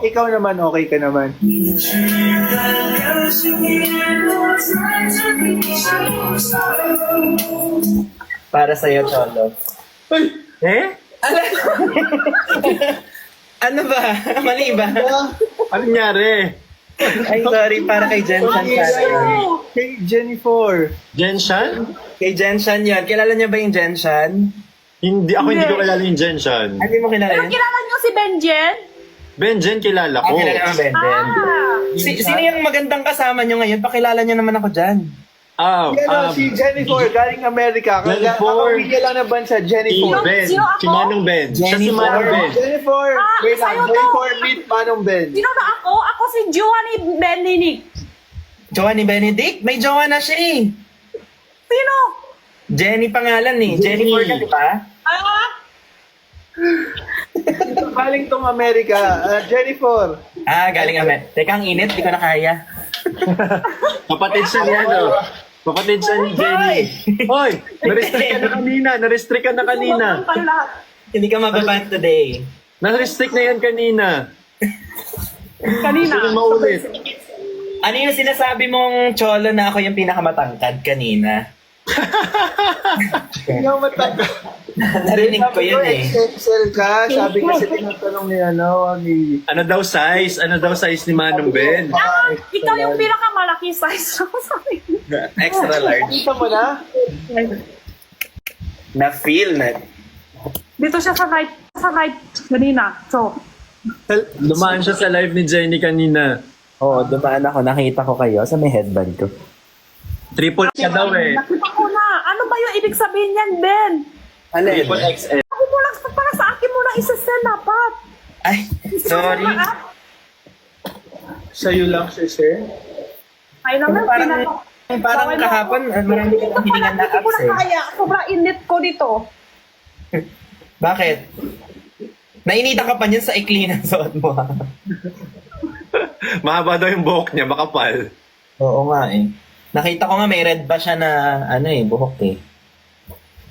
Ikaw naman, okay ka naman. Para sa'yo, Cholo. Eh? Ano ba? Mali ba? Ano nangyari? Ay, sorry. Para kay Jensen sana yun. Kay Jennifer. Genshan? Kay Jensen yun. Kilala niya ba yung Jensen? Hindi ko kilala yung Genshan. Hindi mo kilala Pero yun? kilala niyo si Benjen? Benjen kilala ko. Kilala mo, Benden. Sino yung magandang kasama niyo ngayon? Pakilala niyo naman ako dyan. Si Jennifer, galing Amerika. Jennifer. Kakauwi niya lang ng bansa, Si Jennifer. Ben. Sino ako? Si Manong Ben. Siya si Manong Ben. Jennifer, wait lang. sa'yo to. Jennifer, meet Manong Ben. Sino na ako? Ako si Giovanni Beninic. Jowa ni Benedict? May jowa na siya eh. Sino? Jenny pangalan eh. Jennifer ka, di ba? Galing tong Amerika. Jennifer. Galing Amet. Teka, ang init. Di ko na kaya. Kapatid siya ni ano. Kapatid siya ni Jenny. Hoy! Na-restrict ka na kanina. Na-restrict ka na kanina. Kayo lahat. Hindi ka mababan today. Na-restrict na yan kanina. Kanina. Gusto nang maulit. Ano yung sinasabi mong Cholo na ako yung pinakamatangkad kanina? Hindi ako matanda. Narinig ko yun eh. Excel ka. Sabi kasi tinatanong ni Ano daw size? Ano daw size ni Manong Ben? Ikaw yung pinakamalaki size ko sa akin. Extra large. Kita mo na? Na-feel na. Dito siya sa right kanina. So, Dumaan siya sa live ni Jenny kanina. Oo, dumaan ako. Nakita ko kayo sa may headband ko. Triple ka daw eh. nakita ko na. Ano ba yung ibig sabihin yan, Ben? Alin? Triple XL. Ako mo lang, para sa akin mo lang isa-send dapat. Ay, sorry. Sa'yo lang siya, sir. Ay naman, Parang kahapon, marami ka lang hiningan na Hindi ko apps na eh. kaya. Sobrang init ko dito. Bakit? Nainita ka pa niyan sa ikli ng suot mo ha? Mahaba daw yung buhok niya, makapal. Oo nga eh. Nakita ko nga may red ba siya na buhok eh.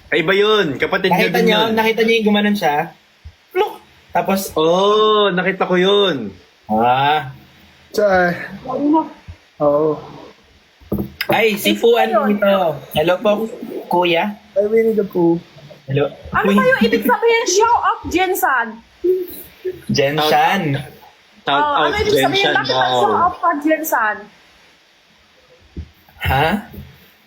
Ay ba yun? Kapatid niya din yun. Nakita niyo yung gumanon siya? Look! Tapos, Oh, nakita ko yun. Oo. Ay, si Fuan dito. Hello po, kuya. Ay, Winnie the Pooh. Hello. Ano ba yung ibig sabihin? Show off, Jensan. Jenshan. Shout out, Ano ibig sabihin? Genshan Bakit show daw. off pa, Jensan? Ha?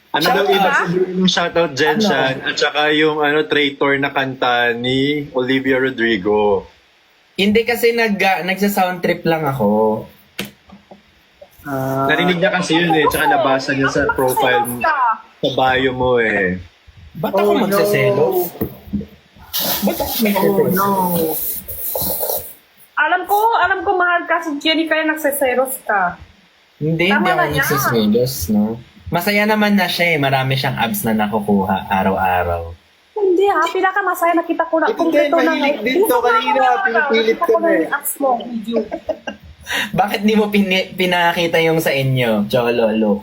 Ano Shout daw out? ibig sabihin yung shoutout Genshan at saka yung traitor na kanta ni Olivia Rodrigo. Hindi kasi nagsa-sound trip lang ako. Narinig niya kasi yun eh, tsaka nabasa niya sa profile mo, sa bio mo eh. Ba't ako magsaselos? Ba't ako magsaselos? No. Alam ko mahal ka si Jenny kaya nagseseros ka. Hindi Tama ako na yan. nagsaselos, no? Masaya naman na siya eh. Marami siyang abs na nakukuha araw-araw. Hindi ha, pinakamasaya nakita ko na. Ito din, mahilig din to kanina. Pinipilit ka na eh. Bakit di mo pinakita yung sa inyo, Cholo, look?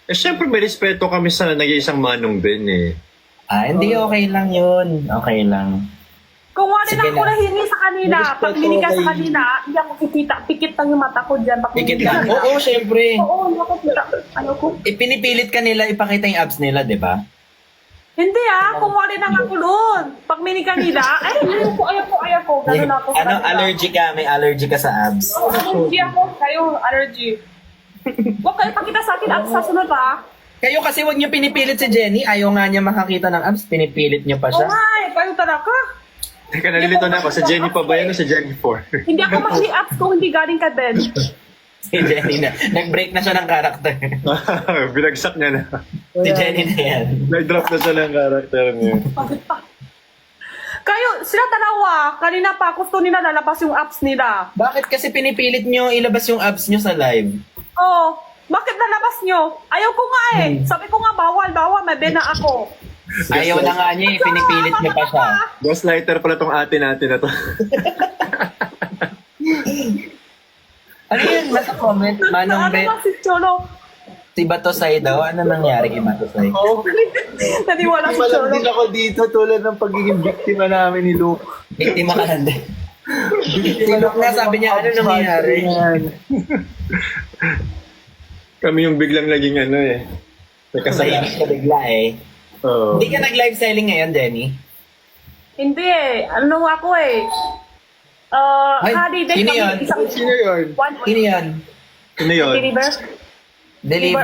Eh syempre may respeto kami sa nag-iisang Manong Ben eh. Hindi, okay lang yun. Okay lang. Kung wala Sige na ako na. nahingi sa kanina, Respeto pag hiningi ka sa kay- kanina, hindi ako kikita. Pikit lang yung mata ko dyan. Pag Pikit hiningi ka lang. kanina. Oo, syempre. Oo, hindi ako kita. Ano ko? Pinipilit ka nila ipakita yung abs nila, di ba? Hindi kung wala na nga ako doon. Pag mini kanina, ay, ayaw ko. Ganun ako sa kanila. Allergy ka? May allergy ka sa abs? Allergy ako. Kayo, allergy. Huwag kayo pakita sa akin at sa sunod ha. Kayo kasi wag niyo pinipilit si Jenny. Ayaw nga niya makakita ng abs. Pinipilit niyo pa Oo siya. nga kayo talaga. Teka, nalilito na ako. Sa Jenny pa ba yan o sa Jennifer? Hindi ako mag-react kung hindi galing ka Ben. Si Jenny na. Nag-break na siya ng karakter. Binagsak niya na. Si Jenny na yan. Nag-drop na siya ng karakter niya. Kayo, sila dalawa, kanina pa gusto nila lalabas yung apps nila. Bakit kasi pinipilit niyo ilabas yung abs niyo sa live? Oh, bakit nalabas nyo? Ayaw ko nga eh. Sabi ko nga bawal, may bena ako. Ayaw na nga niya, pinipilit niyo pa siya. Ghostlighter pala tong ate natin na to. Ano yun? Nasa comment, Manong Ano Ben, ba si Cholo? si Batosay daw. Ano nangyari kay Batosay? Oo. Naniwala si Malam Cholo. din ako dito tulad ng pagiging biktima namin ni Luke. Biktima ka lang din. Sinok na, sabi niya, ano nangyayari? Kami yung biglang naging ano eh. May kasalanan. Kasayang ka bigla eh. Oo. Hindi ka nag-live selling ngayon, Jenny? Hindi eh. Ano ako eh. Ay, Holiday sino kami yun? isang Sino yun? one Sino yan? Ano yun? Deliver? Deliver?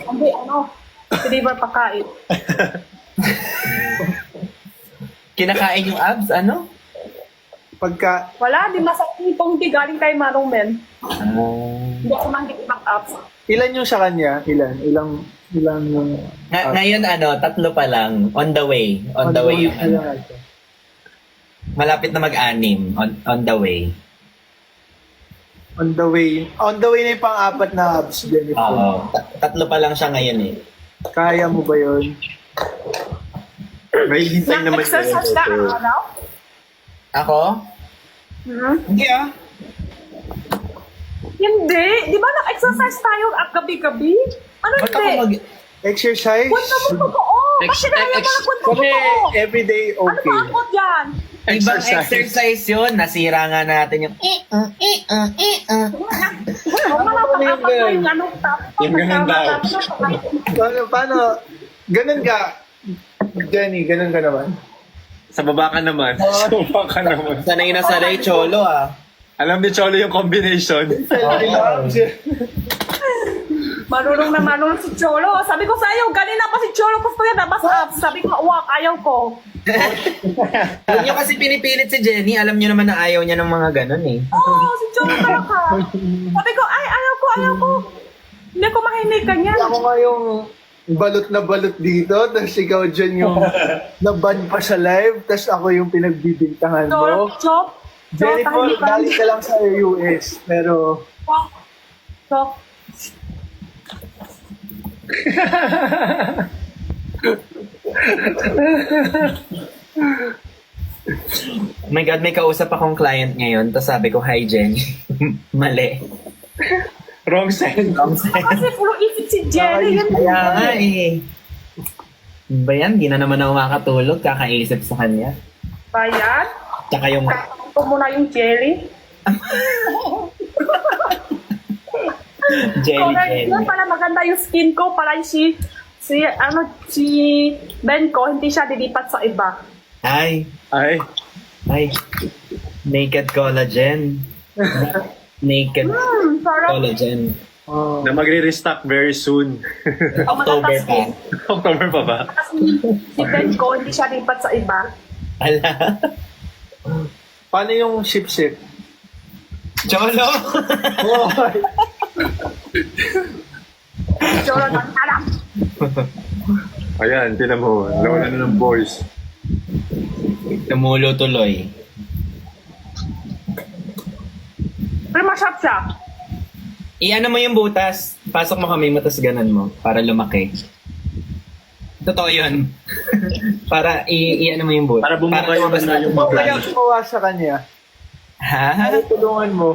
Hindi, ano. Deliver pagkain. Kinakain yung abs, ano? Pagka, Wala, di masakitong di galing kay Manong Men. Ah. Hindi ako mang gitibak apps. ilan yung sa kanya? Ilan yung... Ngayon, ano, 3 pa lang. On the way. On the way yung ano. Malapit na mag-anim. On the way. On the way. On the way na yung pang-apat na abs, Jennifer. Oo. 3 pa lang siya ngayon eh. Kaya mo ba yun? May hintay naman Nag-exercise ka araw? Ako? Hmm? Hindi ah. Hindi. Di ba nag-exercise tayo at gabi-gabi? Ano Ba't ako hindi? Exercise? Kwento mo totoo. Bakit kaya mo na kwento mo Kami, totoo? everyday Ano ba okay. ang kot yan? Ibang exercise yun. Nasira nga natin yung Ang mga pang-apat na yung ano, Yung ganun daw. Paano? Ganun ka? Jenny, ganun ka naman? Sa baba ka naman. Sa baba ka naman. sanay na sanay cholo ah. Alam ni Cholo yung combination. Marunong na marunong si Cholo. Sabi ko sa'yo, ganina pa si Cholo gusto yan, nabas up. Sabi ko, wag, ayaw ko. Huwag niyo kasi pinipilit si Jenny. Alam niyo naman na ayaw niya ng mga ganun eh. Oo, si Cholo talaga. Sabi ko, ay, ayaw ko. Hindi ko makinig kanya. Ako nga yung balot na balot dito, tapos ikaw dyan yung naban pa sa live, tapos ako yung pinagbibintangan mo. Chop. Jennifer, galing ka lang sa US, pero Chop. Oh my God, may kausap akong client ngayon. Tapos sabi ko, hi Jenny. Mali. Wrong send. Kasi puro isip si Jenny. Yan Kaya nga eh. Ano ba yan? Di na naman ako makatulog. Kakaisip sa kanya. ba yan? Tsaka yung... Kakakuto mo na yung jelly. Jelly, Correct. jelly. Yun pala maganda yung skin ko. Pala si Ben ko, hindi siya dilipat sa iba. Ay. Ay. Ay. Naked collagen. Naked Sarap. collagen. oh, Na magre-restock very soon. October pa. October pa ba? Kasi si Ben ko, hindi siya lipat sa iba. Ala. paano yung ship-ship? Cholo! Oh, Cholo na alam. Ayan, tinan mo. Lawan na ng boys. Tumulo tuloy. Pero masarap siya. Iano mo yung butas. Pasok mo kami, matas ganan mo. Para lumaki. Totoo yun. Para iano mo yung butas. Para bumaba yung lumabas ano, yung Ikaw kaya maglan. gumawa sa kanya. Ha? Ano tulungan mo?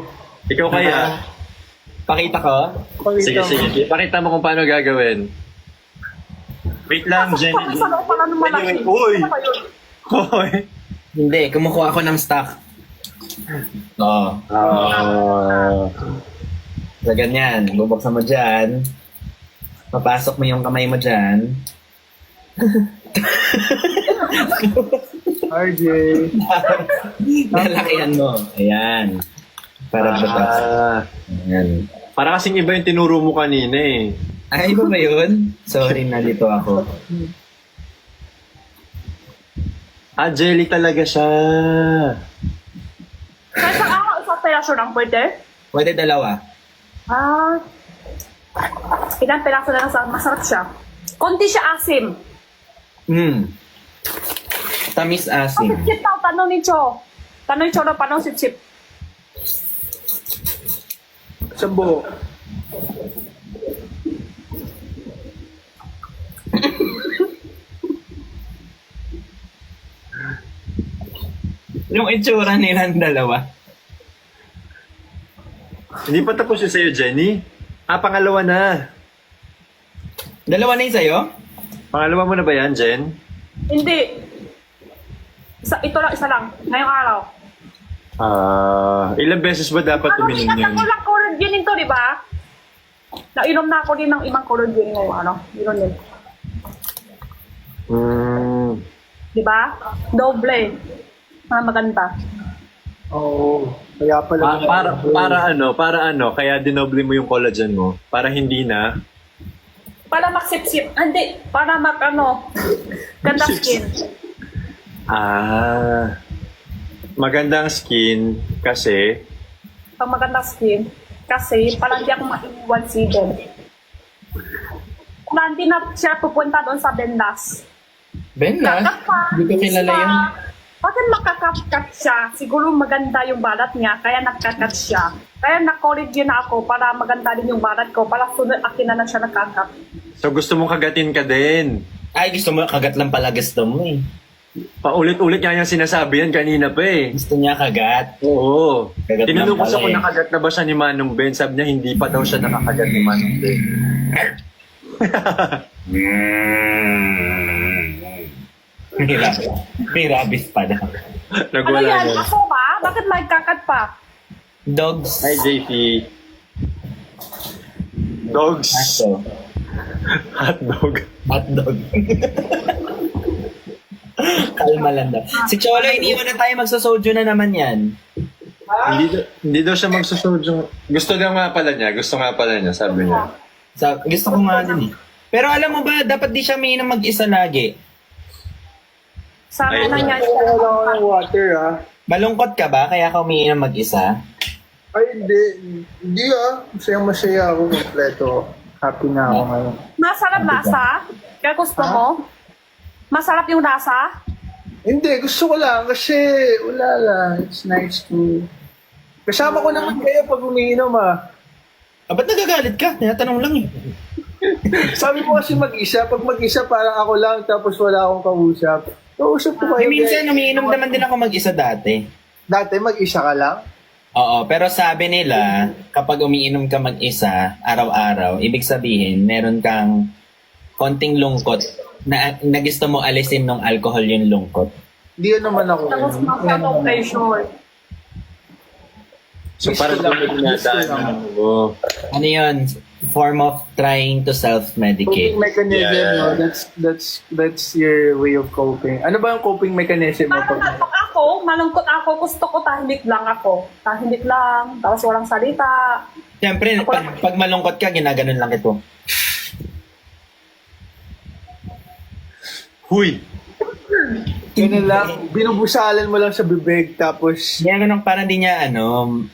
Ikaw kaya. Pakita ko? Pakita Sige, mo. sige. Pakita mo kung paano gagawin. Wait lang, Jenny. Sabi sa loob pala ng malaki. Anyway, uy! Ano ba yun? Hoy! Hindi, kumukuha ako ng stock. Oo. So, ganyan. Bubuksan mo dyan. Papasok mo yung kamay mo dyan. RJ. Lalakihan mo. Ayan. Para butas. Ayan. Para kasing iba yung tinuro mo kanina eh. Ay, iba ba yun? Sorry, nalito ako. Ah, jelly talaga siya. Sa isang araw, isang peraso lang pwede? Pwede dalawa. Ah. Ilang peraso na lang sa masarap siya. Konti siya asim. Tamis Oh, asim. sip-sip daw, tanong ni Cho. Tanong ni Cho daw, paano sip-sip? Sambo. Yung itsura nilang dalawa. Hindi pa tapos yung sa'yo, Jenny? Ah, pangalawa na. Dalawa na yung sa'yo? Pangalawa mo na ba yan, Jen? Hindi. Ito lang, isa lang. Ngayong araw. Ilang beses ba dapat Ano, uminom ingat yan? ako lang colored yun to, di ba? Nainom na ako din ng ibang colored yun ngayong ano. Yun din. Di ba? Doble. Maganda. Oo. Kaya pala. Para ano, kaya dinoble mo yung collagen mo. Para hindi na. Para maksipsip. Hindi. Para ganda skin. Magandang skin kasi Pag maganda skin. Kasi parang di ako maiwan si Ben. Kung hindi na siya pupunta doon sa Bendas. Benlas? Hindi ko kilala yun. Bakit makakapkat siya? Siguro maganda yung balat niya, kaya nagkakat siya. Kaya na-college yun ako para maganda din yung balat ko. Para sunod akin na siya nagkakat. so gusto mong kagatin ka din. Ay, gusto mo, kagat lang pala gusto mo eh. Paulit-ulit nga yung sinasabi yan kanina pa eh. Gusto niya kagat. Oo. Kagat Tinanong ko lang sa pala kung eh. nakagat na ba siya ni Manong Ben. Sabi niya hindi pa daw siya nakakagat ni Manong Ben. May rabies pa daw. Ano Nagwala yan? yan. Aso ba? Bakit may kakat pa? Dogs. Hi, JP. Dogs. Aso. Hotdog. Hotdog. Kalma lang daw. Si Cholo, iniwan na tayo, magsasojo na naman yan. Hindi daw siya magsusojo. Gusto nga pala niya, sabi niya. Gusto ko nga din eh. Pero alam mo ba, dapat di siya umiinom mag-isa lagi. Sana Ay, na niya Wala ng water ah. Malungkot ka ba, kaya ka umiinom mag-isa? Ay, hindi. Hindi ah. Masaya ako kompleto. Happy na ako ngayon. Masarap lasa? Kaya gusto mo? Masarap yung lasa? Hindi, gusto ko lang kasi wala lang. It's nice to... Kasama ko naman kayo pag umiinom ah. Ba't nagagalit ka? Tinatanong lang eh. Sabi mo kasi mag-isa. Pag mag-isa parang ako lang tapos wala akong kausap. Kausap ko kayo. Minsan umiinom naman din ako mag-isa dati. Dati mag-isa ka lang? Oo, pero sabi nila, kapag umiinom ka mag-isa, araw-araw, ibig sabihin, meron kang konting lungkot na gusto mo alisin ng alcohol yung lungkot. Hindi yun naman ako. Tapos masyadong pressure. So Gusto parang lang, kung gusto lang. dinadaanan mo. Ano yun? Form of trying to self-medicate. Coping mechanism, Yeah. no? That's your way of coping. Ano ba yung coping mechanism mo? Parang pag ako, malungkot ako, gusto ko tahimik lang ako. Tahimik lang, tapos walang salita. Siyempre, pag malungkot ka, ginaganon lang ito. Huy! Ganun lang, binubusalan mo lang sa bibig, tapos Ginaganon parang di niya, ano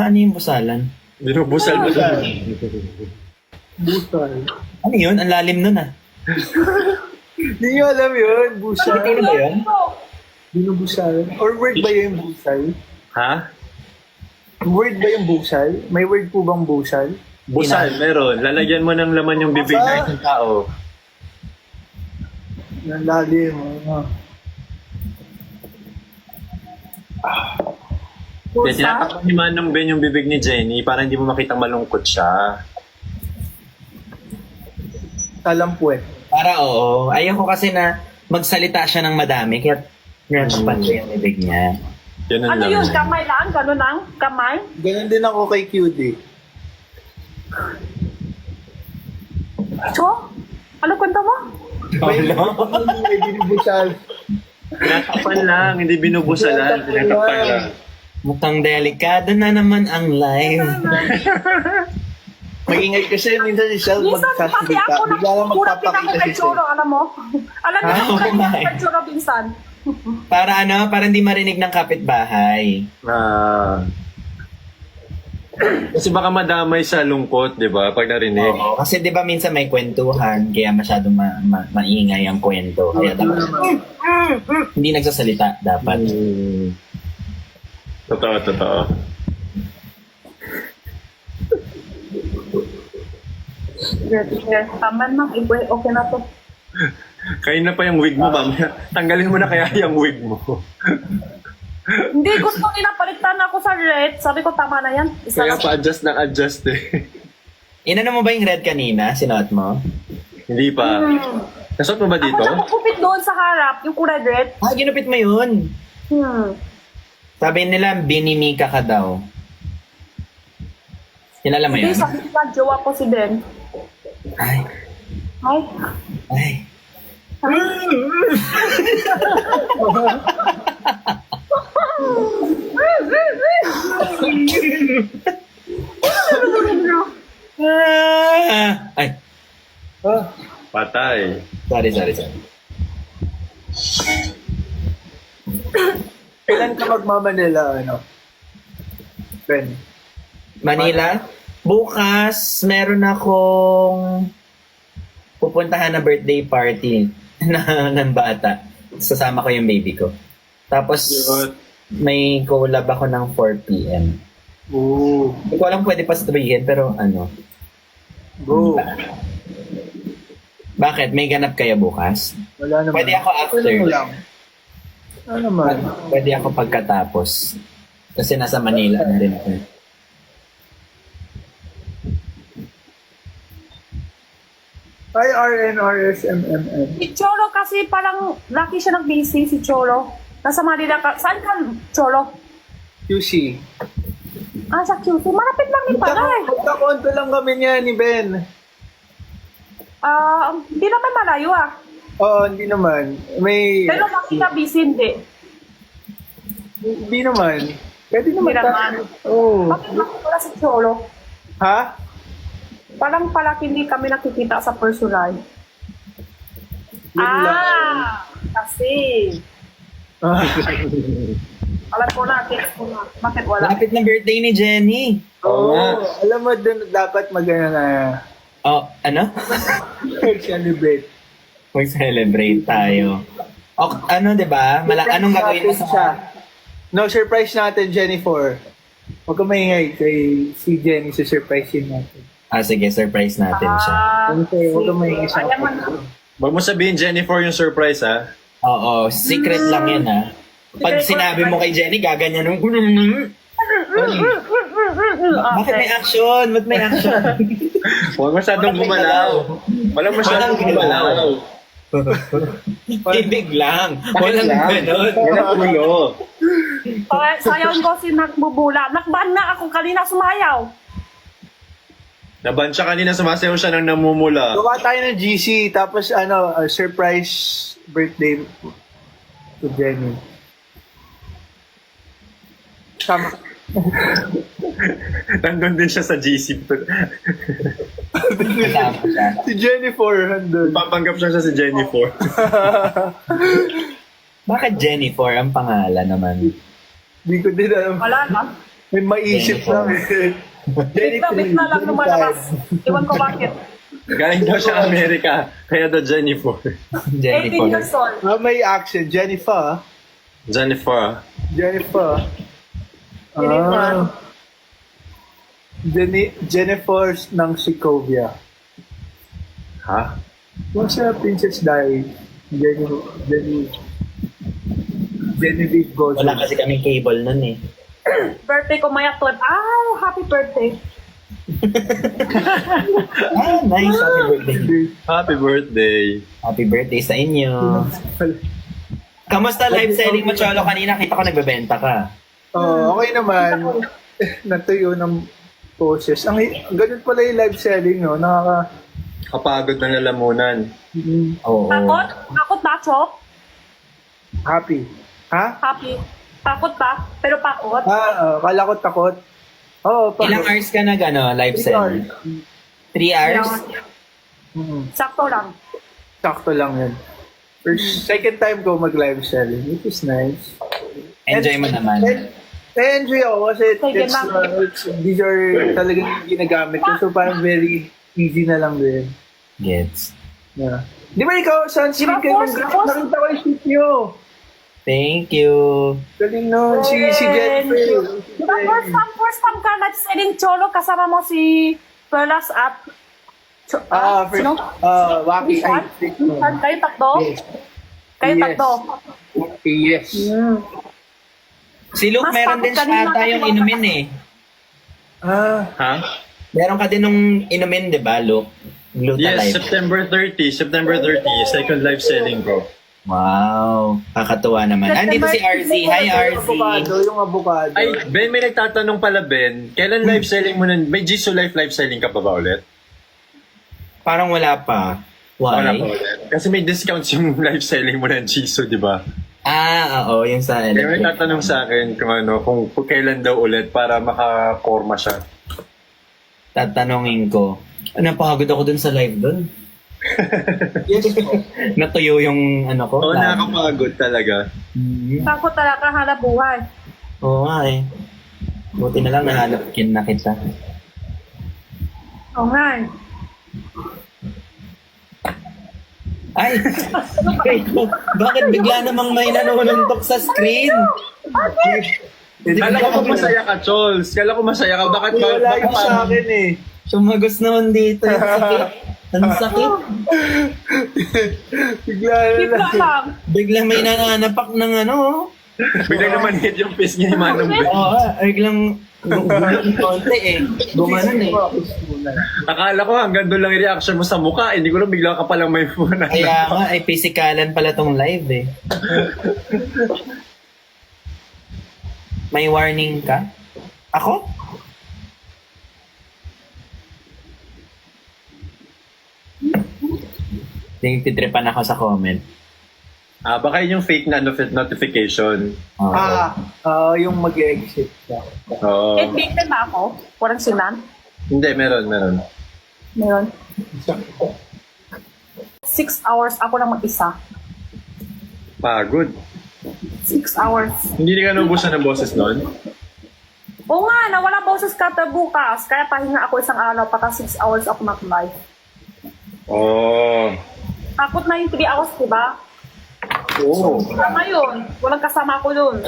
yung busalan? Binubusal mo lang. busal. Ano yun? Ang lalim nun ah. Hindi nyo alam yun, busal. Ano ba yun? Binubusal. Or word ba yung busal? Ha? Word ba yung busal? May word po bang busal? Busal, meron. Lalagyan mo ng laman yung bibig ng isang tao. Ang lalim. Ano. Kaya tinatakpan ni Manong Ben yung bibig ni Jenny para hindi mo makitang malungkot siya. Talampuet. Para oo. Ayoko kasi na magsalita siya ng madami. Kaya natapan siya yung bibig niya. Ganun Ano lang. yun? Kamay lang? Ganun lang? Kamay? Ganun din ako kay QD. So? Ano kwento mo? May binubusal. Tinatakpan lang, hindi binubusalan. Tinatakpan lang. Mukhang delikado na naman ang live. Mag-ingay kasi minsan si Shell Minsan pati magsasalita. ako Bigla lang kurapin ako magpapakita kay si Shell. Choro, alam mo? Alam niyo Ah, kung okay. kay Choro minsan. Para para hindi marinig ng kapitbahay. Kasi baka madamay sa lungkot, di ba? Pag narinig. Oo. Kasi di ba minsan may kwentuhan, kaya masyadong maingay ang kwento. Kaya dapat, hindi nagsasalita dapat. Totoo. Tama na, okay na to. Kayo na pa yung wig mo, mamaya. Tanggalin mo na kaya yung wig mo. Hindi, gusto nila palitan ako sa red. Sabi ko, tama na yan. Isa Kaya lang. pa-adjust ng adjust eh. Inano mo ba yung red kanina? Sinuot mo? Hindi pa. Nasot mo ba Ako dito? na kupit doon sa harap, yung kulay red. Ah, ginupit mo yun. Sabi nila, binimika ka daw. Kilala mo Hindi, yun? sabi nila, jowa ko si Ben. Ay, Ay, ay. Ay, Ah, Patay. sorry. kailan ka magmamanila, ano? Ben. Manila? Bukas, meron akong pupuntahan na birthday party ng bata. Sasama ko yung baby ko. Tapos, Yun. may collab ako ng 4 p.m. Oo. Hindi ko alam pwede pa sabihin, pero ano. Go. Bakit? May ganap kaya bukas? Wala naman. Pwede ako after. Ano lang. Ano naman? Pwede ako pagkatapos. Kasi nasa Manila na rin ako. IRNRSMMM. si Cholo kasi parang laki siya nag-busy, si Cholo. Nasa Manila ka. Saan ka, Cholo? QC. Ah, sa QC. Malapit lang din pala eh. Magkakonto lang kami niya ni Ben. Hindi naman malayo ah. Oo, hindi naman. May... Pero laki ka busy, hindi. Hindi naman. Pwede naman. Hindi naman. Oo. Bakit laki pala si Cholo? Ha? Parang palaki hindi kami nakikita sa personal. Yun lang. Kasi. Alam ko na, guess ko na. Bakit wala? Lapit na birthday ni Jenny. Oo. nga. Alam mo, dun dapat na Oh, ano? celebrate. Mag-celebrate tayo. O, ano, di ba? Anong gagawin mo sa... No, surprise natin, Jennifer. Huwag ka maingay kay si Jenny sa surprise natin. Ah, sige, surprise natin siya. Okay, huwag ka maingay sa Alam mo na. Wag mo sabihin, Jennifer, yung surprise, ha? Oo, secret lang yun, ha? Pag sinabi mo kay Jenny, gaganyan nung... Bakit may action? Ba't may action? Huwag masyadong gumalaw. Walang masyadong gumalaw. Ibig lang. Walang ganun. Walang ulo. Okay, sayaw ko si Nakbubula. Nakban na ako kanina sumayaw. Naban siya kanina, sumasayaw siya ng namumula. Gawa tayo ng GC, tapos surprise birthday to Jenny. Tama. Nandun din siya sa GC. Kasama siya. Si Jennifer, handun. Papanggap siya si Jennifer. Bakit Jennifer ang pangalan naman? Hindi ko din alam. Wala na. May maisip Jennifer. lang eh. Jennifer. Bit na lang lumalabas. Iwan ko bakit. Galing daw siya Amerika, kaya daw Jennifer. 18 Jennifer. years old. May accent. Jennifer. Jennifer. Jennifer. Jennifer. Jennifer ng Sokovia. Ha? Yung sa Princess Diaries. Genevieve Gozon. Wala kasi kaming cable nun eh. Birthday ko maya to. Ah, happy birthday. Ah, nice. Happy birthday. Happy birthday. Happy birthday sa inyo. Kamusta live selling mo, Cholo? Kanina kita ko nagbebenta ka. Okay naman. Natuyo ng poses. Ang ganun pala yung live selling, no? Kapagod ng lalamunan. Oo. Takot? Takot ba, Chok? Happy. Ha? Happy. Takot ba? Pero pakot? Kala ko takot. Oo, Ilang hours ka na live selling? 3 hours? Sakto lang. Sakto lang yun. Second time ko mag-live selling, which is nice. Enjoy mo naman. Na-enjoy ako kasi Sige, ma'am. these are talagang ginagamit ko. So parang very easy na lang din. Gets. Yeah. Di ba ikaw, sunscreen Di ba, kayo? force? Nakita ko yung shoot nyo. Thank you. Galing nun. Si Jennifer. Diba first time ka nag-selling Cholo kasama mo si Perlas at First, Waki. Ay, Vincent? Kayo tatlo? Yes. Kayo Yes. tatlo? Yes. Si Luke, Mas meron din pagod siya kanina ata yung kasi inumin eh. Ha? Meron ka din nung inumin, di ba, Luke? Gluta Yes, Live. September 30, second live selling, bro. Wow, kakatuwa naman. Andito si RZ. Hi, RZ. Yung avocado. Ay, Ben, may nagtatanong pala, Ben. Kailan live selling mo nun? May Jisoo Life live selling ka pa ba ulit? Parang wala pa. Wala Why? pa ulit. Kasi may discounts yung live selling mo ng Jisoo, di ba? Oo, yung sa Kaya may tatanong sa akin kung kailan daw ulit para makakorma siya. Tatanungin ko. Napagod ako dun sa live dun. Yes po. Natuyo yung ano ko. Oo, labi. nakakapagod talaga. Takot talaga hanap buhay. Oo nga eh. Buti na lang nahanap na kita. Oo nga eh. Ay! Wait, bakit bigla namang may nanununtok sa screen? Kala ko masaya ka, Chols. Kala ko masaya ka. Bakit ba? Wala Bakit yung sa akin eh. Sumagos naman dito. Ang sakit. Ang sakit. Bigla na Bigla lang. lang. Bigla may nananapak ng ano. biglang naman hit yung face niya ni Manong Ben. Oo, biglang gulong konti eh. Gumanon eh. Akala ko hanggang doon lang yung reaction mo sa mukha. Hindi ko lang bigla ka palang may muna. Kaya nga, ay pisikalan pala tong live eh. May warning ka? Ako? Titripan ako sa comment. Baka yun yung fake na notification. Oo. Yung mag-exit ka. Oo. Bitten ba ako? Walang sinan? Hindi, meron. Meron. 6 hours ako lang mag-isa. Pagod. 6 hours. Hindi ka naubusan ng boses noon? Oo nga, nawala boses ka bukas. Kaya pahinga ako isang araw, pata 6 hours ako mag-live. Oo. Takot na yung 3 hours, diba? Oo. Wala ngayon. Walang kasama ko yun.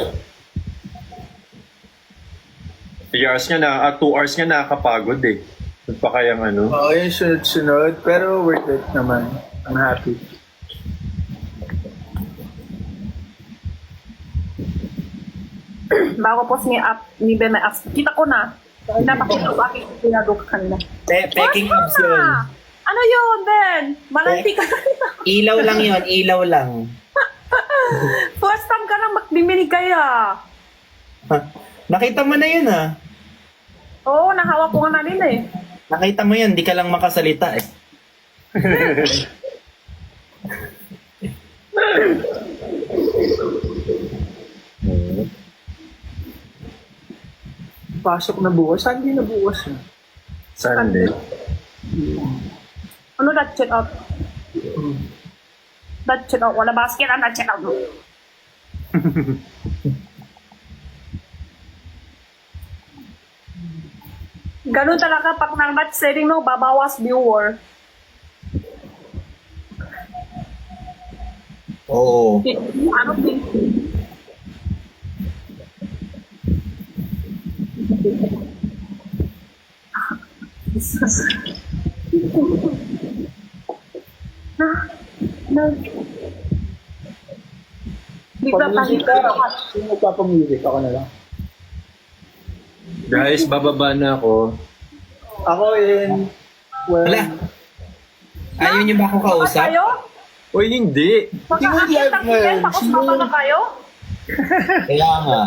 3 hours nga na, 2 hours nga nakakapagod eh. Ba't pa kayang ano? Oo, yung sunod-sunod. Pero worth it naman. I'm happy. Bago po ni Ben may apps. Kita ko na. Napakita ko aking pinadok kanina. Peking First abs time yun. na. Ano yun, Ben? Malanti ka na. Ilaw lang yun, ilaw lang. First time ka lang magbibili kaya. Ha? Nakita mo na yun ah. Oo, nahawak ko nga na rin eh. Nakita mo yan, di ka lang makasalita eh. Pasok na bukas. Saan din na bukas na? Sunday. Ano that check out? That check out. Wala basket ang that check out. Ganun talaga pag nang match setting no, babawas viewer. Oo. Ano din? na bigla pa Yung magpapamusic, ako na lang. Guys, bababa na ako. Ako in... Well, Wala. Ayaw niyo ba akong kausap? kayo? Uy, hindi. Hindi mo live ngayon. Pakasama na kayo? Kaya nga.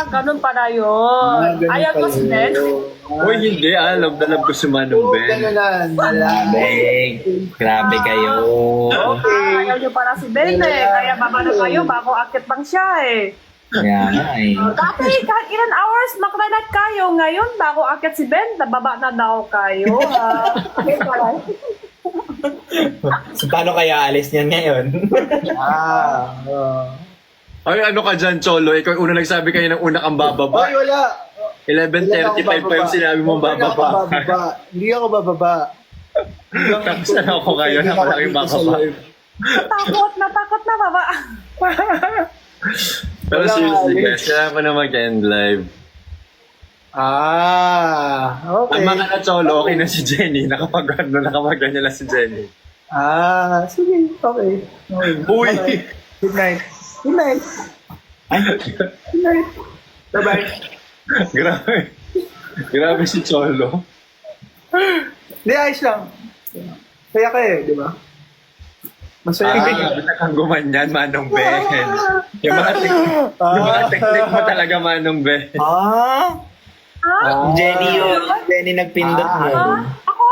Ganun pala yun. ganun Ayaw ko pala si Ben. yun. Uy, hindi. Alam ko si Manong Oo, Ben. ganun na. Grabe kayo. Ayaw nyo pala si Ben eh. Kaya baba na kayo bago akit pang siya eh. Kaya nga eh. Dati kahit ilan hours maklalat kayo. Ngayon bago akit si Ben, nababa na daw kayo. So, paano kaya alis niyan ngayon? Ay, ano ka dyan, Cholo? Ikaw yung una nagsabi kayo ng una kang bababa. Ay, wala. 11:35 pa yung sinabi mong bababa. Hindi ako bababa. Tapos na ako kayo na pala yung bababa. Natakot na baba. Pero Wala seriously nga, guys, kailangan ko na mag-end live. Okay. Ang mga na Cholo, okay na si Jenny. Nakapag-ganyan na si Jenny. Sige. Okay. Uy! Okay. Good night. Good night. Ay, Good night. Bye-bye. Grabe. Grabe si Cholo. Hindi, ayos lang. Kaya ka eh, di ba? Masaya. Basta kang gumanyan, Manong Ben. Yung mga, yung mga technique mo talaga, Manong Ben. Jenny yun. Jenny nagpindot mo.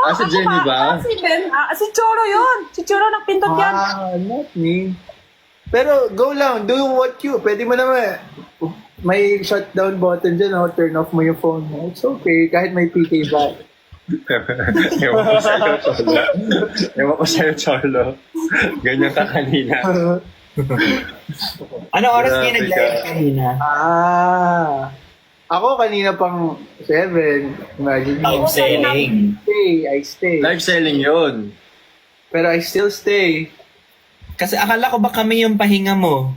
Si Jenny ba? Si Ben. Si Choro yun. Si Choro nagpindot yan. Not me. Pero go lang, do what you. Pwede mo naman. May shutdown button dyan, turn off mo yung phone mo. It's okay, kahit may PK back. Ewan ko sa'yo, Cholo. Ewan ko sa'yo, Cholo. Ganyan ka kanina. Anong oras Grabe kayo nag-live ka. kanina? Ako kanina pang 7. Imagine mo. Live selling. I stay. Live selling yun. Pero I still stay. Kasi akala ko ba kami yung pahinga mo?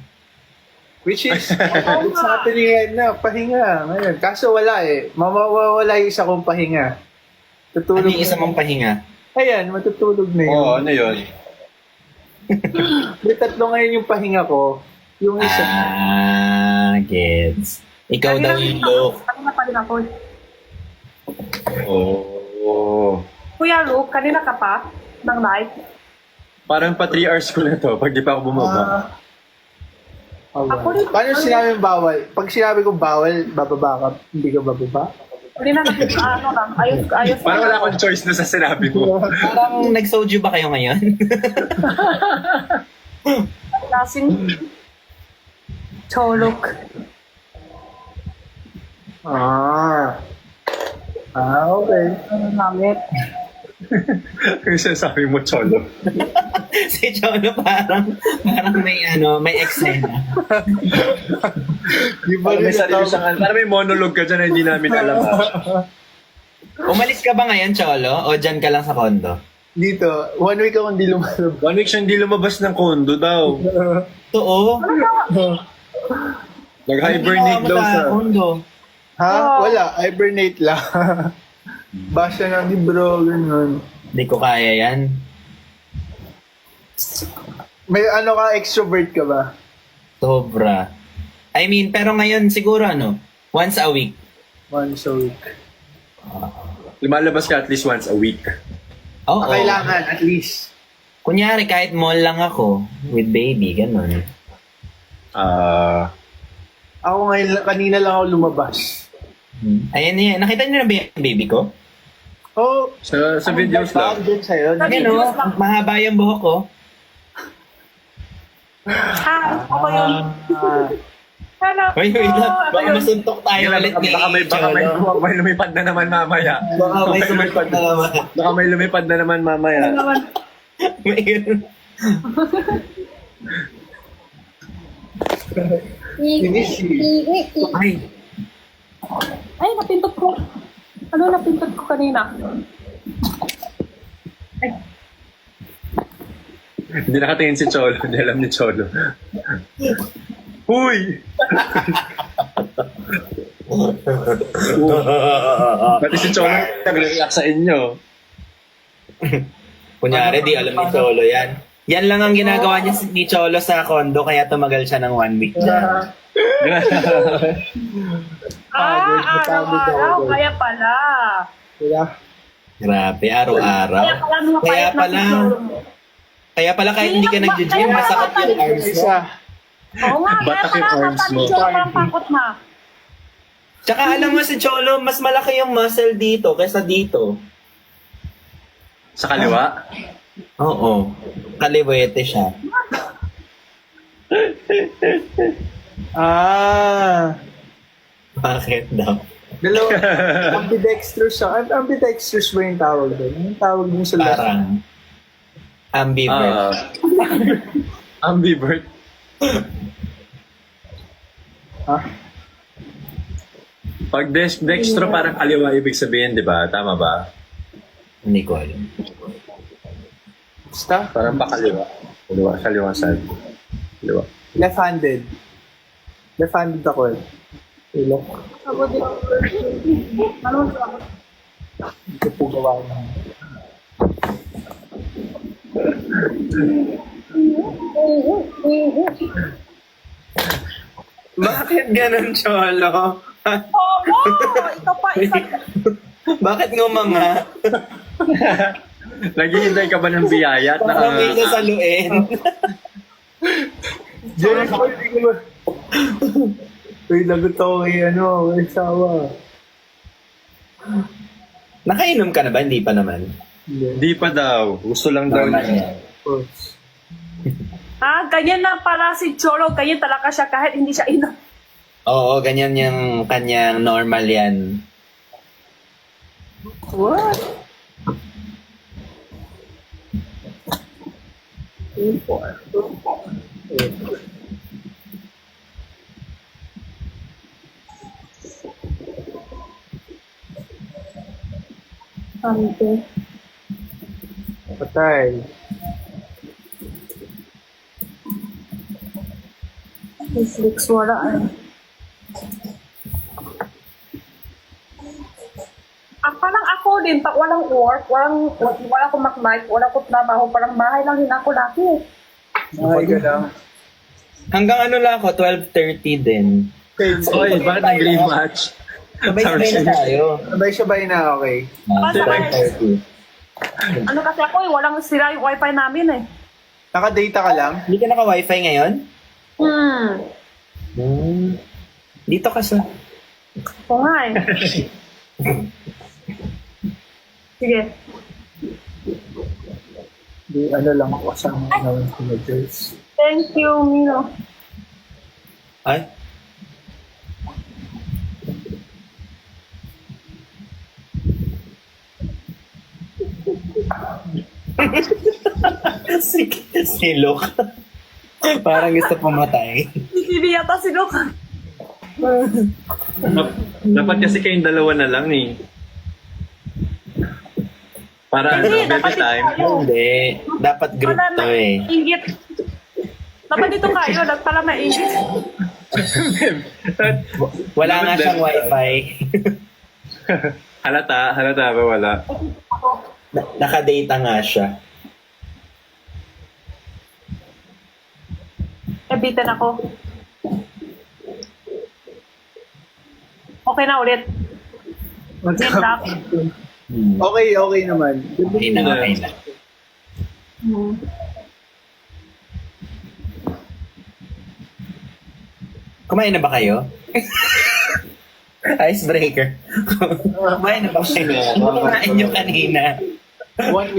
Which is, it's happening right now. Pahinga. Ngayon. Kaso wala eh. Mawawala yung isa kong pahinga. Ano Tutulog. yung isa mong pahinga? Ayan, matutulog na yun. Oo, ano yun? May tatlo ngayon yung pahinga ko. Yung isa. Gets. Ikaw daw yung look. Kanina pa rin ako. Oo. Kuya Luke, kanina ka pa ng live. Parang pa 3 hours ko na to pag di pa ako bumaba. Ako rin. Paano sinabi bawal? Pag sinabi ko bawal, bababa ka. Hindi ka bababa? Hindi na nakita, ano lang. Ayos. Parang wala akong choice na sa sinabi mo. Parang nag-soju ba kayo ngayon? Lasing Cholok. Okay. Ano namin? Yung sinasabi mo, Cholo. Si Cholo parang may eksena. Di ba Parang may rin sarili natawag- siyang, parang may monologue ka dyan na hindi namin alam. Umalis ka ba ngayon, Cholo? O dyan ka lang sa kondo? Dito, 1 week akong di lumalabas. 1 week siya hindi lumabas ng kondo daw. Oo. Nag-hibernate daw sa... kondo. Ha? Wala. Hibernate lang. Basa ng libro, ganun. Hindi ko kaya yan. May ano ka, extrovert ka ba? Sobra. I mean, pero ngayon siguro once a week. Once a week. Lumalabas ka at least once a week. Oo. Kailangan, at least. Kunyari, kahit mall lang ako with baby, ganun. Ako ngayon, kanina lang ako lumabas. Ayan yan. Nakita niyo na ba yung baby ko? Oh, Sa videos lang. Dun sa'yo. Ayan o, mahaba yung buhok ko. Hi, ako yun. Hello. Wait lang. Baka masuntok tayo ulit ni Baka may lumipad na naman mamaya. Baka may sumuntok na naman. Baka may lumipad na naman mamaya. Mayroon. Ay, Ay, napindot ko. Ano napindot ko kanina? Ay, Hindi nakatingin si Cholo. Hindi alam ni Cholo. Huy! Pati si Cholo nag-react sa inyo. kunyari, di alam ni Cholo yan. Yan lang ang ginagawa niya ni Cholo sa kondo, kaya tumagal siya ng 1 week dyan. araw-araw. Kaya pala. Kaya, Grabe, araw-araw. Kaya pala kahit hindi ka nag-gym, masakit yung arms mo. isa. Oo nga, kaya Batak yung pala. arms mo. Parang pangkot na. Tsaka alam mo si Cholo, mas malaki yung muscle dito kaysa dito. Sa kaliwa? Oo. Kaliwete siya. Bakit daw? Dalawa. Ambidextrous siya. Ambidextrous ba yung tawag doon? Yung tawag din sa left. Parang ambivert. Ambivert. Ha? Pag dextro parang kaliwa ibig sabihin, di ba? Tama ba? Hindi ko alam. Basta? Parang pakaliwa. Kaliwa side. Kaliwa. Left-handed. Left-handed ako eh. Ilok. Ako din. Ano ba? Ito po gawa na. Bakit ganun, Cholo? Oo! Ikaw pa, isa. Bakit ngumanga? Naghihintay ka ba ng biyaya at Para may sasaluin. Jennifer, hindi ko ba? Uy, lagot ako kay kay Sawa. Nakainom ka na ba? Hindi pa naman. Di pa daw. Gusto lang daw Normal niya. yan. Ganyan na para si Cholo, ganyan talaga siya kahit hindi siya inom. Oo, ganyan yung kanyang normal yan. What? Patay. Netflix, wala parang ako din, pag walang work, wala akong mag-night, wala akong trabaho, parang bahay lang din ako laki. Ay, ka lang. Hanggang ano lang ako, 12:30 din. Oy, bakit nag-rematch? Sabay-sabay na tayo. Sabay-sabay na, okay. Sabay. 12:30. Ano kasi ako walang sira yung wifi namin eh. Naka-data ka lang? Hindi ka naka-wifi ngayon? Dito ka sa... Oo nga eh. Sige. Di, lang ako kasama naman sa Majors. Thank you, Mino. Ay? si Luke. Parang gusto pumatay. Hindi yata si Luke. Dapat kasi kayong dalawa na lang eh. Para Hindi, ano, dapat baby time. Hindi. Dapat group to eh. Ingit. Dapat dito kayo, pala maingit. Wala nga siyang wifi. Halata ba wala? Nakadata nga siya. Nabitan ako. Okay na ulit. Net lang. Okay naman. Okay na, okay na. Kumain na ba kayo? Icebreaker. Kumain na ba kayo? Kumain nyo kanina. One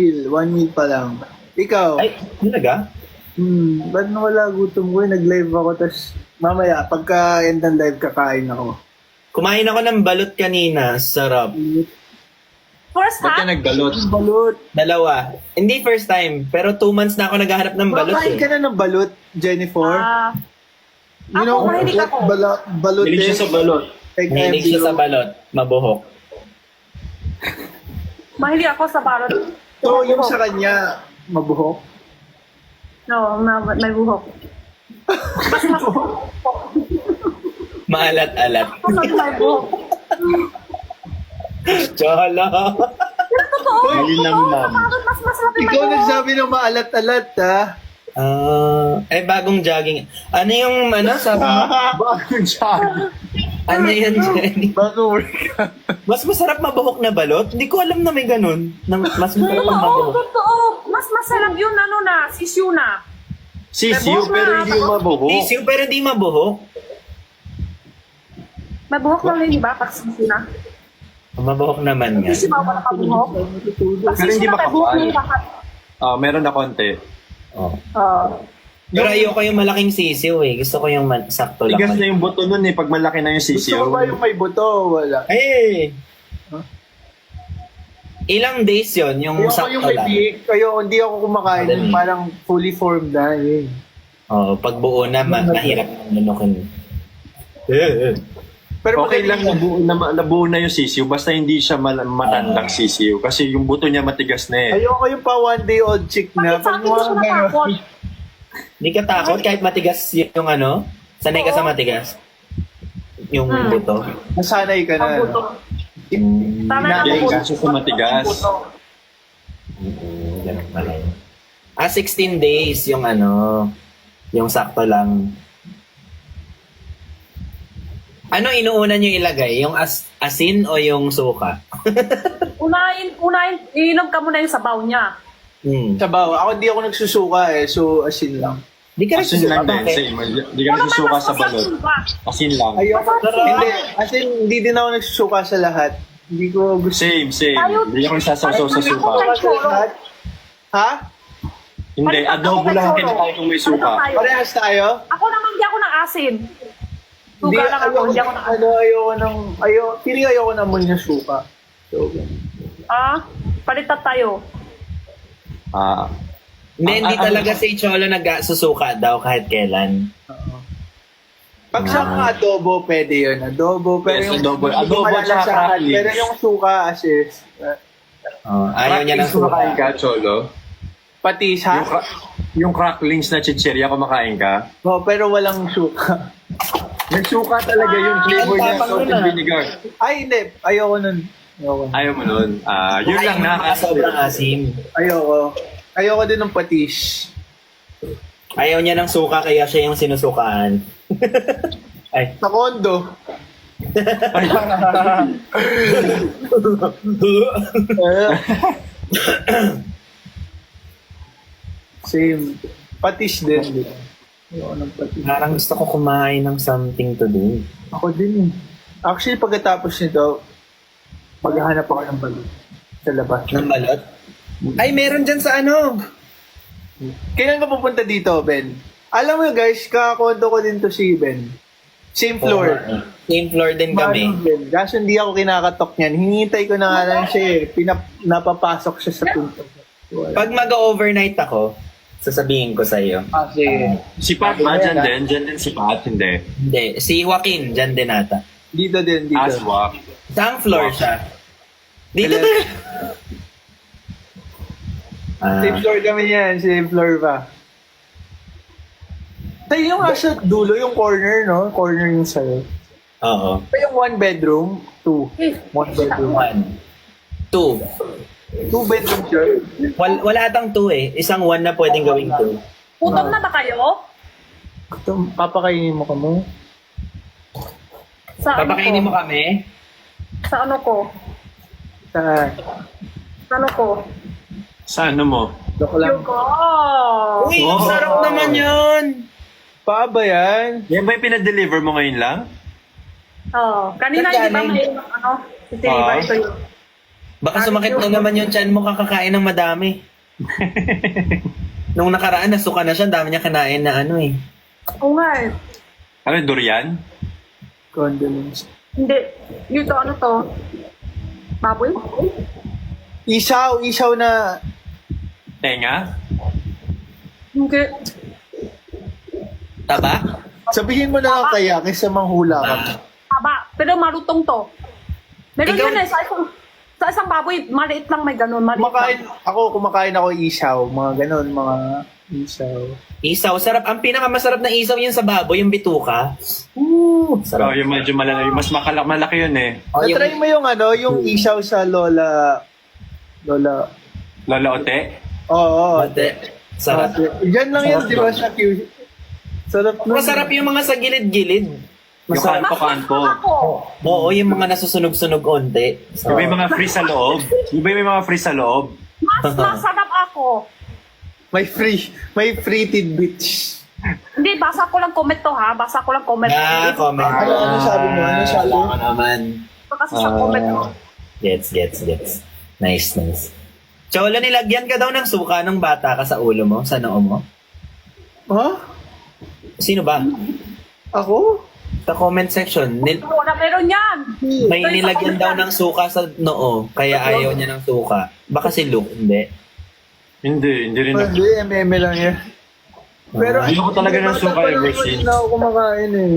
meal pa lang. Ikaw? Ay, talaga? Ba't wala gutom ko? Nag-live ako, tas mamaya, pagka end ng live, kakain ako. Kumain ako ng balot kanina. Sarap. First Ba't ka time, nagbalot? Balut. Dalawa. Hindi first time, pero 2 months na ako naghahanap ng balot Kumakain ka eh. na ng balut, Jennifer? ako, mahilig ako. Balut Hilig siya sa balot. Mahilig siya sa balot. Mabuhok. Mahilig ako sa balot. So, yung sa kanya, mabuhok? No, may buhok. Mas Maalat-alat. may buhok. Chola. Totoo. Malinamnam. Mas masarap yung may Ikaw buhok. nagsabi ng maalat-alat, ha? Bagong jogging. Ano yung, sabi mo? Bagong siya. Ano yun, Jenny? Bagong workout. Mas masarap mabuhok na balot? Hindi ko alam na may ganun. Mas masarap ang Oo, mabuhok. totoo. Mas masarap yun, sisiu na. Sisiyo, pero hindi yung mabuhok. Sisiw pero di mabuhok. May buhok lang yun, di ba? Pag sisiu na. Mabuhok naman nga. Sisiu ba wala pa buhok? Pag Pero hindi sisiu na may buhok makapal. yung lahat. Meron na konti. Oh. Oo. Pero ayoko yung malaking sisiw eh. Gusto ko yung sakto lang. Tigas na yung buto nun eh, pag malaki na yung Gusto sisiyo. mo ba yung may buto? Wala. Eh! Ilang days yon yung Ayoko sakto yung may lang. bihik. Hindi ako kumakain. Madali. Yung parang fully formed na. Yun. Oh, pag buo na, mahirap lunukin. Pero Okay magaling lang nabuo na yung sisiyo, basta hindi siya matandang sisiyo. Kasi yung buto niya matigas na eh. Ayoko yung pa one day old chick na. Bakit sa akin gusto ko natakot? Hindi ka takot kahit matigas yung sanay ka sa matigas. Yung buto. Nasanay ka na. Ang buto. Sana na Hindi, buto. kaso sa matigas. Ganun pala yun. 16 days yung yung sakto lang. Ano inuuna nyo ilagay? Yung asin o yung suka? Unahin, iinom ka muna yung sabaw niya. Sabaw. Ako di ako nagsusuka eh. So, asin lang. Di ka Asin lang din, bakit? same. Hindi ka nagsusuka sa balot. Asin lang. Ayoko. Hindi. Asin, hindi din ako nagsusuka sa lahat. Hindi ko gusto. Same. Hindi ako nagsasawsaw sa suka. Sa lahat? Ha? Hindi, adobo lang ang kinakain kung may suka. Parehas tayo? Ako naman, hindi ako ng asin. Hindi, Suka lang ako, hindi ako ng asin. Feeling ayoko naman yung suka. So, Palitat tayo. Hindi talaga si Cholo nagsusuka daw kahit kailan. pag sa mga adobo, pwede yun. Adobo, pero Yes, yung adobo. hindi Adobo malalasahan. tsaka crackling. Pero yung suka, as Ayaw niya ng Kumakain suka. ka, Cholo? patis, ha? Yung cracklings na chichirya, kumakain ka? Oh, pero walang suka. May suka talaga yung flavor niya, Ang tapang salt nun, and ah. vinegar. Ay, hindi. Ayoko nun. Ayaw mo nun. Yun lang Sobrang asim. Ayoko din ng patis. Ayaw niya ng suka kaya siya yung sinusukaan. Ay. Sa kondo. Same. Patis din. Ayoko ng patis. Parang gusto ko kumain ng something to do. Ako din eh. Actually, pagkatapos nito, maghahanap ako ng balon sa labas. Ng balot? Ay, meron dyan sa ano? Kailan ka pupunta dito, Ben? Alam mo guys, kakakondo ko din to si Ben. Same floor. Same floor din kami. Manong Ben. Kaso hindi ako kinakatok niyan. Hinihintay ko na nga lang siya eh. Napapasok siya sa pinto. Pag mag-overnight ako, sasabihin ko sa'yo. Kasi, Si Pat ba? Dyan din? Dyan din si Pat? Hindi. Hindi, si Joaquin, dyan din ata. dito din, dito. Aswap. Saang floor siya? Dito Hello? din. Same floor kami yan. Same floor pa. Tayo yung nasa dulo, yung corner, no? Corner yung sa'yo. Oo. Pa yung one bedroom, two. One bedroom. 1. 2. Two bedroom, sir. Wala atang 2 eh. Isang 1 na pwedeng gawing 2. Gutom na ba kayo? Ito, papakainin mo ka mo. Sa Papakainin mo ano ko? kami? Sa ano ko? Sa, Sa ano ko? Sa ano mo? joke lang. Yung ko! Uy, Oh. ang sarap naman yun! Pa ba yan? Yan ba yung pinadeliver mo ngayon lang? Kanina Saan hindi ba galing? may deliver ito yun? Baka sumakit na naman yung chan mo kakakain ng madami. Nung nakaraan, nasuka na siya. Ang dami niya kinain na ano eh. Oo nga eh. Ano, durian? Condolence. Hindi. Dito ano to? Baboy? Isaw na. Tenga? Hindi. Taba? Sabihin mo na lang kaya kaysa manghula ka. Taba. Pero marutong to. Meron Ikaw- yun eh. Sa isang baboy, maliit lang may ganun. Maliit Kumakain ako isaw. Mga ganun, mga isaw. Isaw. Sarap. Ang pinakamasarap na isaw yun sa baboy, yung bituka. Ooh, Oh, sarap. yung medyo malaki. Mas malaki yun eh. Oh, yung- Na-try mo yung yung isaw sa Lola. Lola Ote? Oo. Mate. Sarap. Diyan lang yun, di ba sa Q? Sarap nun. Masarap yung mga sa gilid-gilid. Yung Masarap. kanto-kanto. ako. Oo, yung mga nasusunog-sunog onte. Yung may mga free sa loob. Yung may mga free sa loob. Mas masarap ako. May free tidbits. Hindi, basa ko lang comment to ha. Basa ko lang comment. Comment. Ano sabi mo? Ano sabi mo? Alam ko naman. Kasi sa comment ko. Gets. Nice. Cholo, nilagyan ka daw ng suka ng bata ka sa ulo mo, sa noo mo. Ha? Sino ba? Ako? Sa comment section, Wala, meron yan. may nilagyan daw ng suka sa noo, kaya ayaw niya ng suka. Baka si Luke, hindi. Hindi rin ako. Hindi, MM lang yan. Pero Ayoko talaga ng suka ever since. Hindi na ako kumakain eh.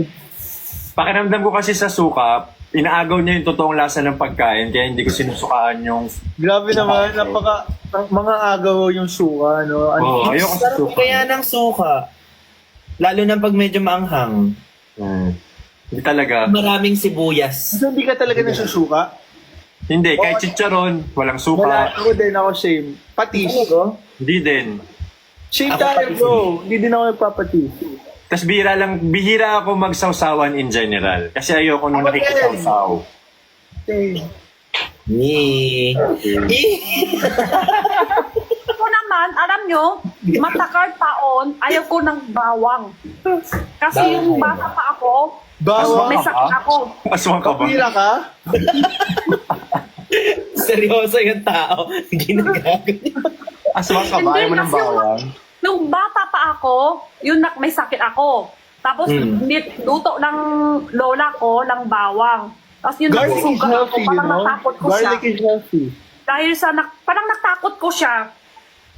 Pakiramdam ko kasi sa suka, inaagaw niya yung totoong lasa ng pagkain, kaya hindi ko sinusukaan yung... Grabe naman, mga agaw yung suka, no? Oo, ayoko sa Sarap suka. kaya ng suka. Lalo na pag medyo maanghang. Hindi talaga. Maraming sibuyas. So, hindi ka talaga nasusuka? Hindi, kahit chicharon, walang Wala, suka. ako din, ako same. Patis. Hindi din. Same Ako tayo, patis bro. Hindi din ako nagpapatis. Tapos bihira ako magsawsawan in general. Kasi ayoko nung Ako nakikisawsaw. Same. Yee. Ako naman, alam nyo, matakar taon, ayaw ko ng bawang. Kasi yung bata pa ako, Bawang may sakit ako. Aswang ka ba? Kapira ka? Seryoso yung tao. Ginagago niya. Aswang ka ba? Ayaw mo ng kasi bawang? Nung bata pa ako, may sakit ako. Tapos, luto ng lola ko ng bawang. Tapos yun, Garlic is nasusugat ako, healthy, you parang know? natakot ko siya. Garlic is healthy. Dahil parang natakot ko siya.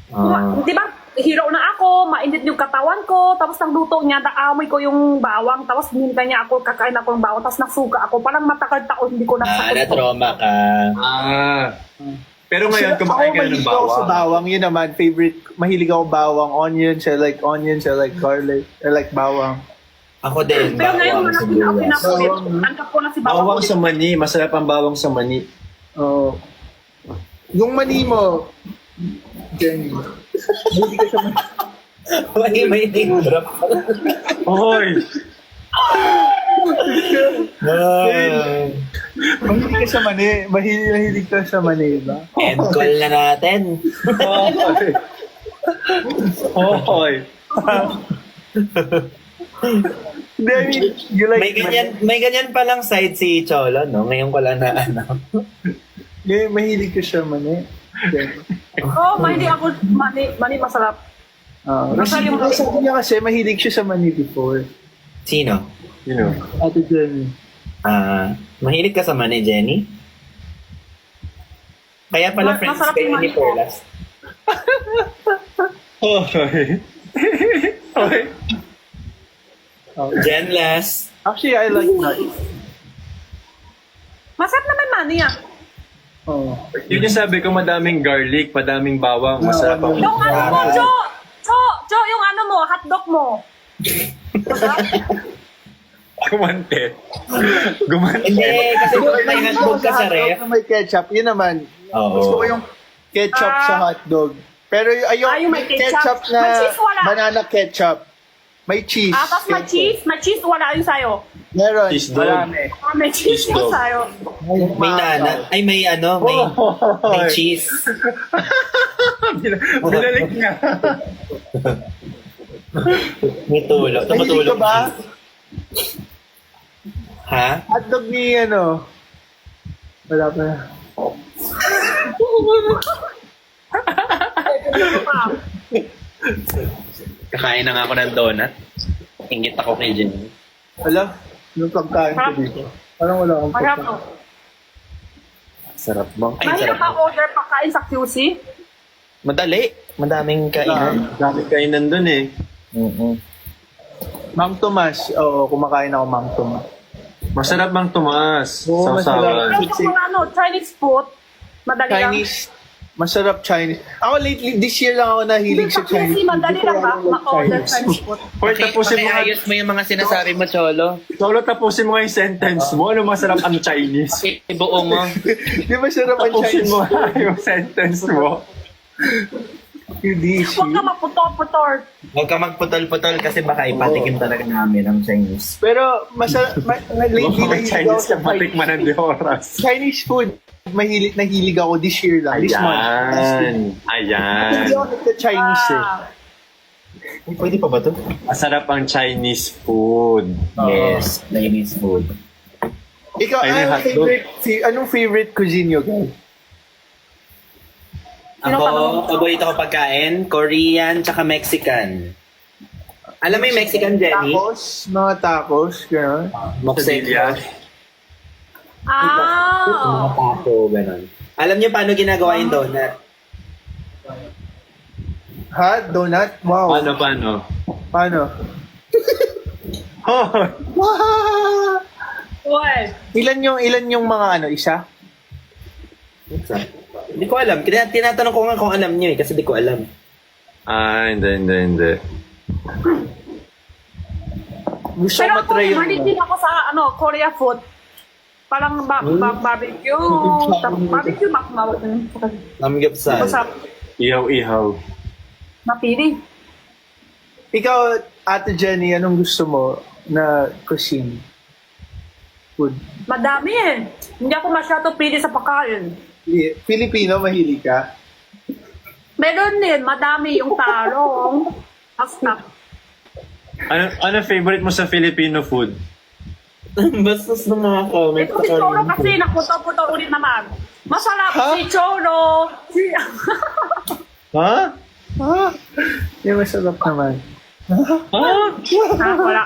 Ah. Di ba, hiro na ako, mainit yung katawan ko, tapos nang luto niya, naamoy ko yung bawang, tapos hinintay niya ako, kakain ako ng bawang, tapos nasuga ako. Parang matakal taon, hindi ko nasakit. Na-trauma ka. Pero ngayon, kumakain ka na ng mahilig ako sa bawang. bawang. Yun naman, favorite. Mahilig ako bawang. Onions, I like garlic. I like bawang. Ako din. Pero ngayon, bawang, malaki na ako sibuyas. pinakulit. Tanggap ko na si bawang. Bawang sa mani. Masarap ang bawang sa mani. Oh. Yung mani mo, Jenny. Mahilig ka sa mani. May name drop. Hoy! Mahilig ka sa mani. Mahilig ka sa mani, ba? End call na natin. Hoy! Hoy! Hindi, I mean, you like May ganyan palang side si Cholo, no? Ngayon ko lang na ano. mani. Mahilig ka sa mani. Jenny. Oo, mahilig ako, mani masarap. Kasi yung sabi niya kasi, mahilig siya sa mani before. Sino? You know. Ate Jenny. Mahilig ka sa mani, Jenny? Kaya pala friends Masarap kayo yung ni mani ko. Perlas. Hoy! Hoy! Jen last. Actually, I like that. Masarap naman mani ah. Oh. Yun yung sabi ko, madaming garlic, madaming bawang, masarap ang... Yung ano mo, Jo, yung ano mo, hotdog mo. Gumantet. Gumantet. Hindi, kasi kung may hotdog ka sa ref. May ketchup, yun naman. Oo. Gusto ko yung ketchup sa hotdog. Pero yung may ketchup. na May cheese wala. banana ketchup. May cheese. Tapos may cheese wala yun sa'yo. Meron. Cheese dog. Marami. May cheese Cheese yun dog. sa'yo. May nana. Ay, may ano, may cheese. Binalik nga. May tulog. Mahilig Tumutulog. ka ba? Ha? Hotdog ni ano? Wala pa. Kakain na nga ako ng donut. Ingit ako kay Jenny. Wala. Yung pagkain ko dito. Parang wala akong Masarap pagkain. to. Sarap mo. Ay, Mahirap sarap ka mo. order pagkain sa QC? Madali. Madaming kainan. Daming kainan dun eh. Mang Tomas. Oo, kumakain ako Mang Tomas. Masarap bang Tomas? Oo, masarap. Pero yung mga Chinese food, madali lang. Chinese. Masarap Chinese. Ako lately, this year lang ako nahilig sa Chinese. Kasi madali lang ba? Hindi ko alam Ma-order Chinese. Chinese food. Hoy, tapusin mo nga. Pakiayos mo yung mga sinasabi mo, Cholo. Solo, tapusin mo nga yung sentence mo. Ano masarap ang Chinese? Ibuo mo. Di ba sarap ang Tapusin Chinese? mo nga yung sentence mo. Hindi Huwag ka maputor-putor. Huwag ka magputol-putol kasi baka ipatikim talaga namin ang Chinese. Pero masarap, lately Mga nahilig ako Chinese sa ka matikman ng oras. Chinese food. Nahilig ako this year lang. This month. Ayan. Hindi ako nagka-Chinese eh. Pwede pa ba to? Masarap ang Chinese food. Yes, Chinese food. Ikaw, Ay, may hotdog. anong favorite cuisine nyo, guys? Sino Ako, tanong? paborito ko pagkain, Korean tsaka Mexican. Alam mo yung Mexican, Jenny? Tacos? Mga tacos? Gano'n? Moxelia. Ah, Mga taco, gano'n. Alam niyo paano ginagawa yung donut? Ha? Donut? Wow. Paano? Paano? Hoy! Wow! well, Ilan yung mga ano, isa? Hindi ko alam. Tinatanong ko nga kung alam niyo eh, kasi di ko alam. Hindi. Gusto ko pero ako, matry yung... mahilig din ako sa Korea food. Parang barbecue. Barbecue, makmawag na yun. Samgyeopsal. Masarap. Ihaw. Napili. Ikaw, Ate Jenny, anong gusto mo na cuisine? food? Madami eh. Hindi ako masyado pili sa pagkain. Filipino, mahilig ka? Meron din, madami yung talong. Basta. Ano favorite mo sa Filipino food? Basta sa mga comment. Ito si Choro kasi, nakuto-puto ulit naman. Masarap Ha? si Choro. Ha? Ah, yung masarap naman. Wala.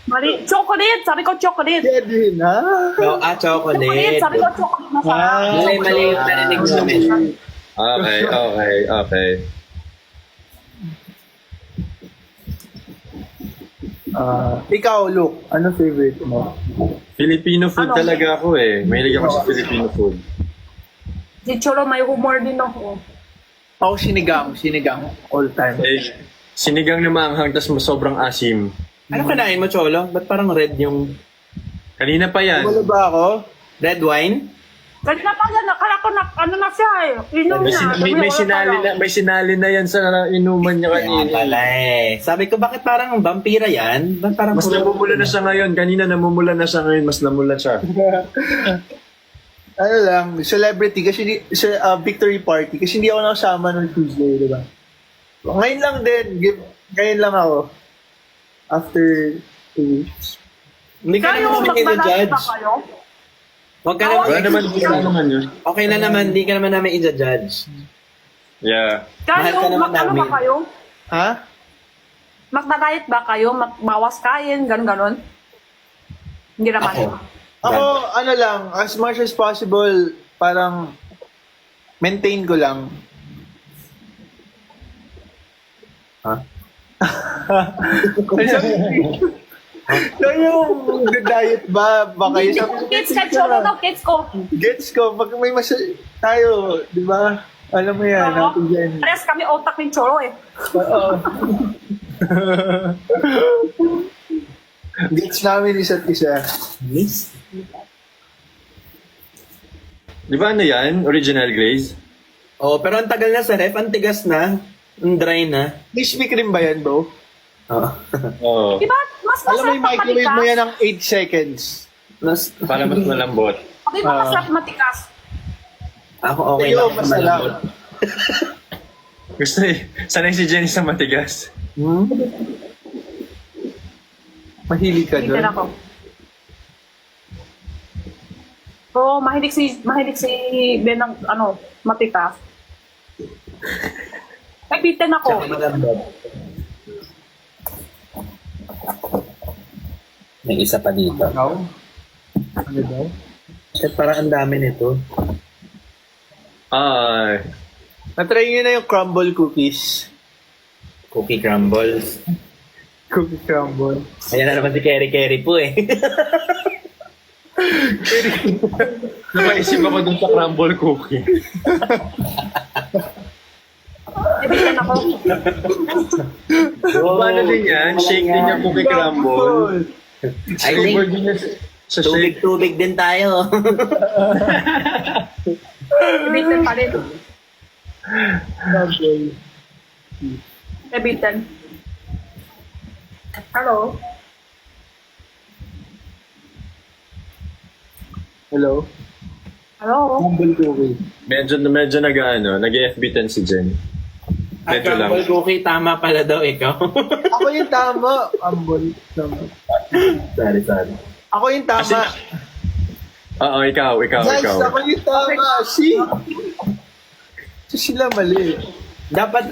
Mali. Chocolate. Sabi ko chocolate. Edwin, ha? Chocolate. Chocolate. Sabi ko chocolate masarap. Mali yung narinig namin. Okay. Ikaw, Luke, ano favorite mo? Filipino food Ano? talaga ako eh. Mahilig ako sa Filipino food. Si Choro may humor din ako. Ako sinigang, all time. Eh, sinigang na maanghang, tas sobrang asim. Ano kinain mo, Cholo? Ba't parang red yung Kanina pa yan. Wala ba ako? red wine? Kanina pa yan, akala ko na, ano na siya eh. Inom na. May sinali na yan sa inuman niya Kaya kanina. pala eh. Sabi ko, bakit parang vampira yan? Ba't parang Mas namumula na siya ngayon. Kanina namumula na siya ngayon. Mas namula siya. Ano lang, celebrity kasi victory party kasi hindi ako nakasama nung Tuesday, di ba? Ngayon lang din, ngayon lang ako. After 2 weeks. Hindi ka Kayo, naman magbalayad i-judge. ba kayo? Huwag ka Wala naman. naman naman yun. Okay na naman, hindi ka naman namin i-judge. Yeah. Mahal ka Kayo, naman ano ba namin. kayo? Ha? Magda-diet ba kayo? Magbawas kain? Ganon-ganon? Hindi naman. Ako. Ako, ano lang, as much as possible, parang maintain ko lang. Ha? So yung diet ba? Baka yung sabi ko, Kids ka, Choro daw, kids ko. gets ko, pag may tayo, di ba? Alam mo yan, Oo. natin yan. Pares kami otak ni Choro eh. Oo. Gets namin isa't isa. Miss? Di ba ano yan? Original glaze? Oh, pero ang tagal na sa ref, ang tigas na. Ang dry na. Fish pick rin ba yan, bro? Oh. Oo. Diba? Mas Alam mo masarap yung microwave mo matikas. yan ng 8 seconds. Mas, Para mas malambot. Di ba masarap matikas? ako okay Sa'yo, lang. masarap. Gusto eh. Sanay si Jenny sa matigas. Mahilig ka Hindi doon. ako. Oo, mahilig si Ben ng ano, matikas. Kapitan ako. Tsaka malambot. May isa pa dito. Ikaw? Ano daw? At parang ang dami nito. Ay. Natry nyo na yung crumble cookies. Cookie crumbles. Cookie crumble. Ayan na naman si Kerry po eh. Napaisip ako dun sa crumble cookie. Kapitan ako. Paano din yan? Shake din yung cookie crumble. I Cover think din yan sa shake. tubig din tayo. Kapitan pa rin. Crumble. Kapitan. Hello? Hello? Hello? Crumble cookie. Medyo nag-FB 10 si Jen. At Medyo lang. crumble cookie, tama pala daw ikaw. Ako yung tama. Crumble. Tama. sorry. Ako yung tama. Oo, ikaw. Guys, ako yung tama. So sila mali. Dapat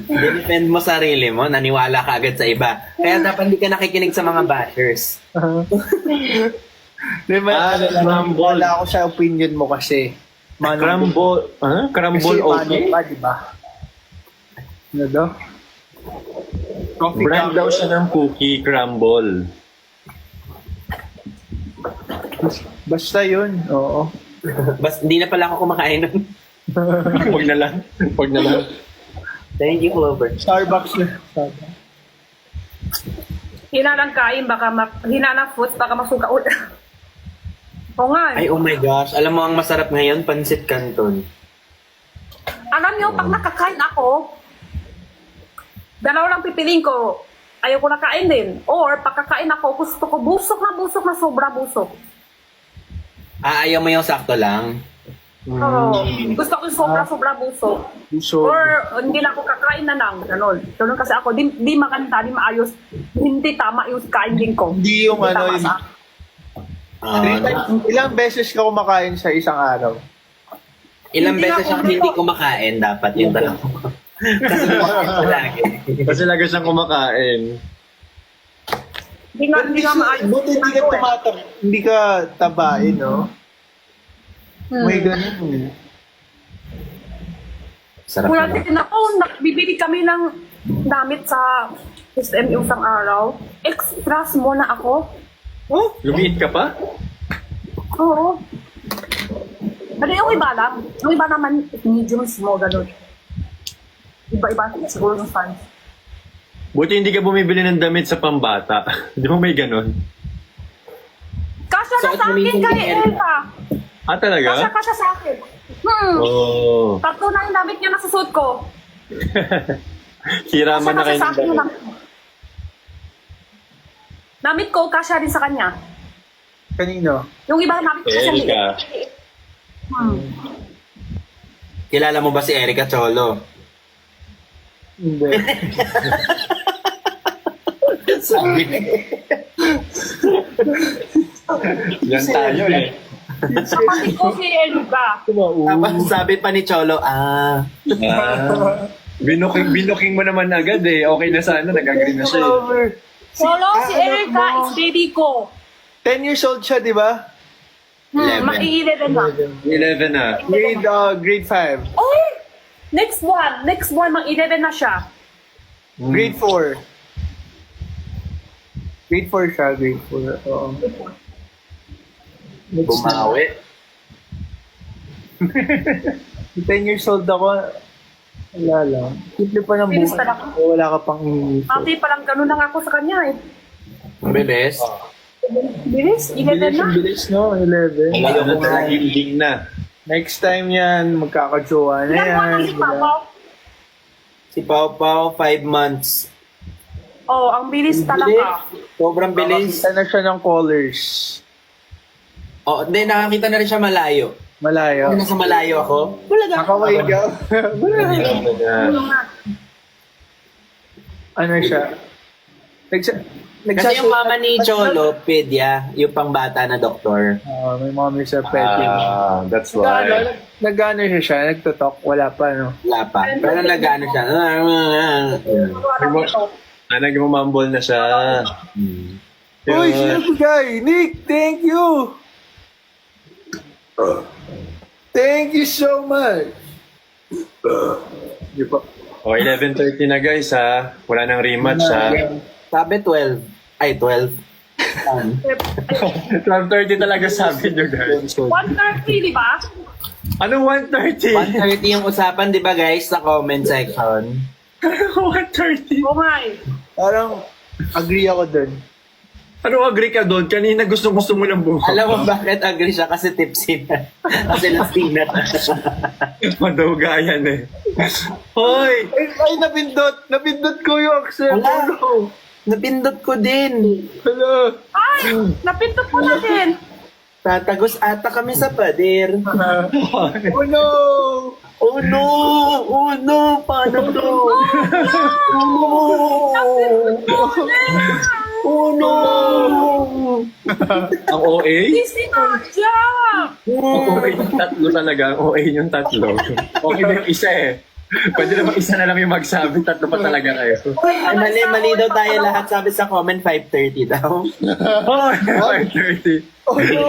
defend mo sarili mo, naniwala ka agad sa iba. Kaya dapat hindi ka nakikinig sa mga bashers. Diba, crumble. wala ako sa opinion mo kasi. Crumble. Crumble Kasi oatmeal? pa, di ba? Ano daw? Coffee Brand daw siya ng cookie, crumble. Basta yun, oo. Bas, hindi na pala ako kumakain nun. Huwag na lang. Thank you, Clover. Starbucks na. Starbucks. Hina ng kain, hina ng foods, baka masuka ulit. Oo nga. Ay, oh my gosh. Alam mo ang masarap ngayon? Pansit Canton. Alam niyo, pag nakakain ako, dalawa lang pipiliin ko. Ayaw ko na kain din. Or, pagkakain ako, gusto ko busok na sobra busok. Ayaw mo yung sakto lang. Oo. Gusto ko yung sobra-sobra busog. Busog. Or hindi na ako kakain na lang. Ganun kasi ako, di maganda, di maayos. Hindi tama yung kain din ko. Hindi yung Hindi ano, tama yung, sa ilang beses ka kumakain sa isang araw? Ilang Hindi beses ako siyang hindi kumakain, dapat yun talaga. Kasi kumakain siya lagi. Kasi lagi siyang kumakain. Hindi nga maayos. Buti hindi ka ginagawa eh. hindi ka tabain, no? May ganun eh. Sarap Kung naman. natin ako, bibili kami ng damit sa SM yung isang araw. Extras mo na ako. Oh? Lumiit ka pa? Oo. Pero yung iba lang, yung iba naman, medium, small, gano'n. Iba-iba siguro ng fans. Buti hindi ka bumibili ng damit sa pambata. Di ba may ganon? Kasya na Suot sa mo akin minsan kay din, Eric. Elka. Ah, talaga? Kasya sa akin. Oh. Tatlo na yung damit niya nasusuot ko. Hiraman na kayo sa ng akin yung damit. damit. Damit ko, kasya din sa kanya. Kanino? Yung iba damit ko kasi Erika. Kilala mo ba si Erica Cholo? Hindi. Sabi Yan tayo eh. Kapatid ko si Elka. Tapos sabi pa ni Cholo, Ah, binuking mo naman agad eh. Okay na sana, nag-agree na siya eh. Solo, si anak Elka mo. is baby ko. 10 years old siya, di ba? 11. Mag-11 na. 11 na. Grade 5. Oy! Next buwan, mag-11 na siya. Grade 4. Grade 4 siya, grade 4. Oo. bumawi. 10 years old ako, wala lang. Simple pa ng Bilis buhay. talaga. Wala ka pang inisip. Ate, parang ganun lang ako sa kanya eh. Bilis. Bilis, 11 na. Bilis, no? 11. Wala na talaga hinding na. Next time yan, magkakajowa na Ilan yan. buwan na si Papa? Si Pau Pau, 5 months. Oh, ang bilis talaga. Sobrang bilis. Makakita na siya ng colors. Oh, hindi, nakakita na rin siya malayo. Malayo. Kung nasa malayo ako, wala na. Nakaway ka. Ano nga? Ano siya? Kasi yung mama ni Cholo, pedya, yung pangbata na doktor. May mommy sa pet. That's why. Nag-ano siya, nagtutok. Wala pa, no? Wala pa. Pero nag-ano siya. Nagmamambol na siya. Uy, sino to guy? Nick, thank you! Thank you so much! Di ba? O, 11:30 na guys ha. Wala nang rematch ha. Sabi 12. Ay, 12. 12:30 talaga sabi nyo guys. 130, di ba? Anong 1:30? 130 yung usapan, di ba guys, sa comment section? 1:30? Oh my. Parang agree ako dun. Ano agree ka doon? Kanina gusto mo lang buhok. Alam mo bakit agree siya? Kasi tipsy na. Kasi lasing na. Madawgayan eh. Hoy! Ay, napindot ko yung accept. Wala. Hello. Napindot ko din. Hello. Ay, napinto ko na din. Tatagos ata kami sa pader. Oh no! Oh no! Oh no! Paano to? Oh no! Ang OA? Hindi si Nadia. Ang OA yung tatlo talaga. Ang OA yung tatlo. Okay na yung isa eh. Pwede naman isa na lang yung magsabi. Tatlo pa talaga kayo. Ay, mali daw tayo lahat. Sabi sa comment, 5:30 daw. Oh, 5:30. Oh no!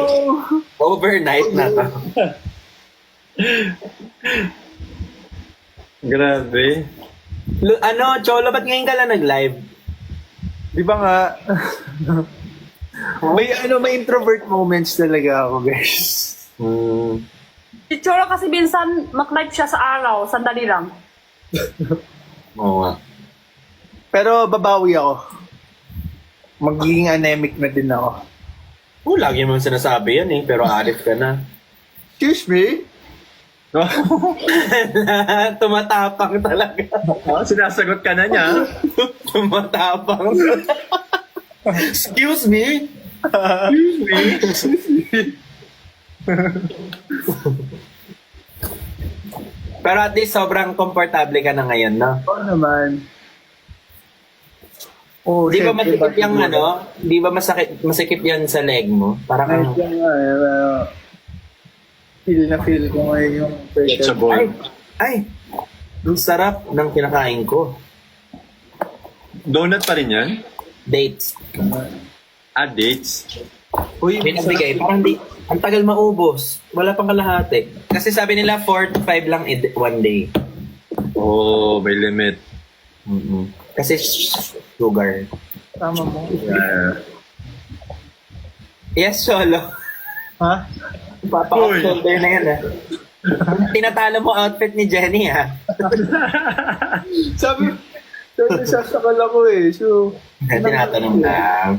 Overnight na to. Grabe. Ano, Cholo, ba't ngayon ka lang nag-live? Di ba nga? may introvert moments talaga ako, guys. Si Cholo kasi minsan mag-live siya sa araw, sandali lang. Oo nga. Pero babawi ako. Magiging anemic na din ako. Oh, lagi mo sinasabi yan eh, pero arif ka na. Excuse me? Tumatapang talaga. Sinasagot ka na niya. Tumatapang. Excuse me? Pero at least sobrang komportable ka na ngayon, no? Oo naman. Oh, Di ba syempre, masikip yung bakit ano? Di ba masikip yan sa leg mo? Parang Medyo nga eh, pero feel na feel ko ngayon yung It's a pressure. boy. ay, ang sarap ng kinakain ko. Donut pa rin yan? Dates. Dates? Uy, May nagbigay. Parang di, ang tagal maubos. Wala pang kalahati. Kasi sabi nila 4 to 5 lang one day. Oh, may limit. Mm-mm. Kasi sugar. tama mo. Yeah. Yes, Solo. Ha? Papa-shoulder na yan, Tinatalo mo outfit ni Jenny, ha? Sabi, sasakal ako eh. So, Tinatanong lang.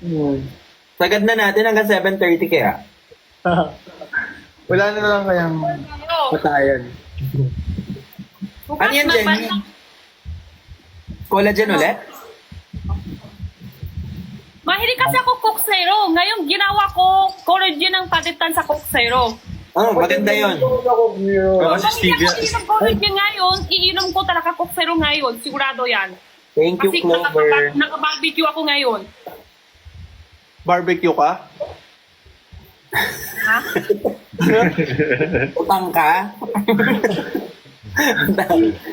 yun. Sagad na natin hanggang 7:30 kaya. Wala na lang kayang patayan. Ano yan, Jenny? Collagen ulit? Mahilig kasi ako Coke Zero. Ngayon ginawa ko collagen ng patitan sa Coke Zero. Oh, maganda yun. Oh, kasi Kasi Stevia. ako iinom collagen ngayon, iinom ko talaga Coke Zero ngayon. Sigurado yan. Thank you, Kasi Clover. naka-barbecue ako ngayon. Barbecue ka? Ha? Utang ka?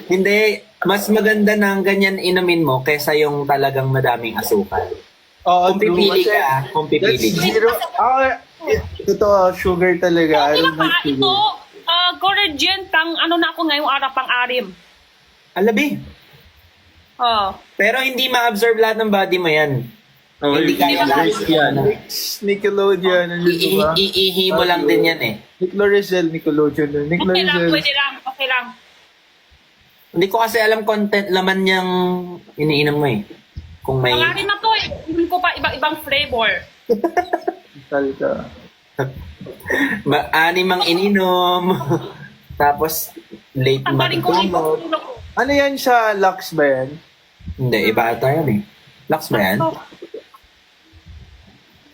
Hindi. Mas maganda ng ganyan inumin mo kaysa yung talagang madaming asukal. Oo, Kung pipili true. ka, kung pipili That's ka. zero. Ito, sugar talaga. I Hindi don't na like pa ito, sugar. collagen pang ano na ako ngayong araw pang arim. Alabi. Oh. Pero hindi ma-absorb lahat ng body mo yan. Oh, Hindi kaya Grace yan. Nickelodeon, ano yun ba? Iihi mo lang din yan eh. Nick Lorizel, Nickelodeon. Nick Okay lang, Lorizel. pwede lang. Okay lang. Hindi ko kasi alam content laman niyang iniinom mo eh. Kung may... Ang arim na to eh. Inom ko pa ibang flavor. Talaga. Anim ang ininom. Tapos late Ang galing ko rin matutulog. ko. Ano yan siya? Lux ba yan? Hindi, iba ata yan eh. Lux ba yan?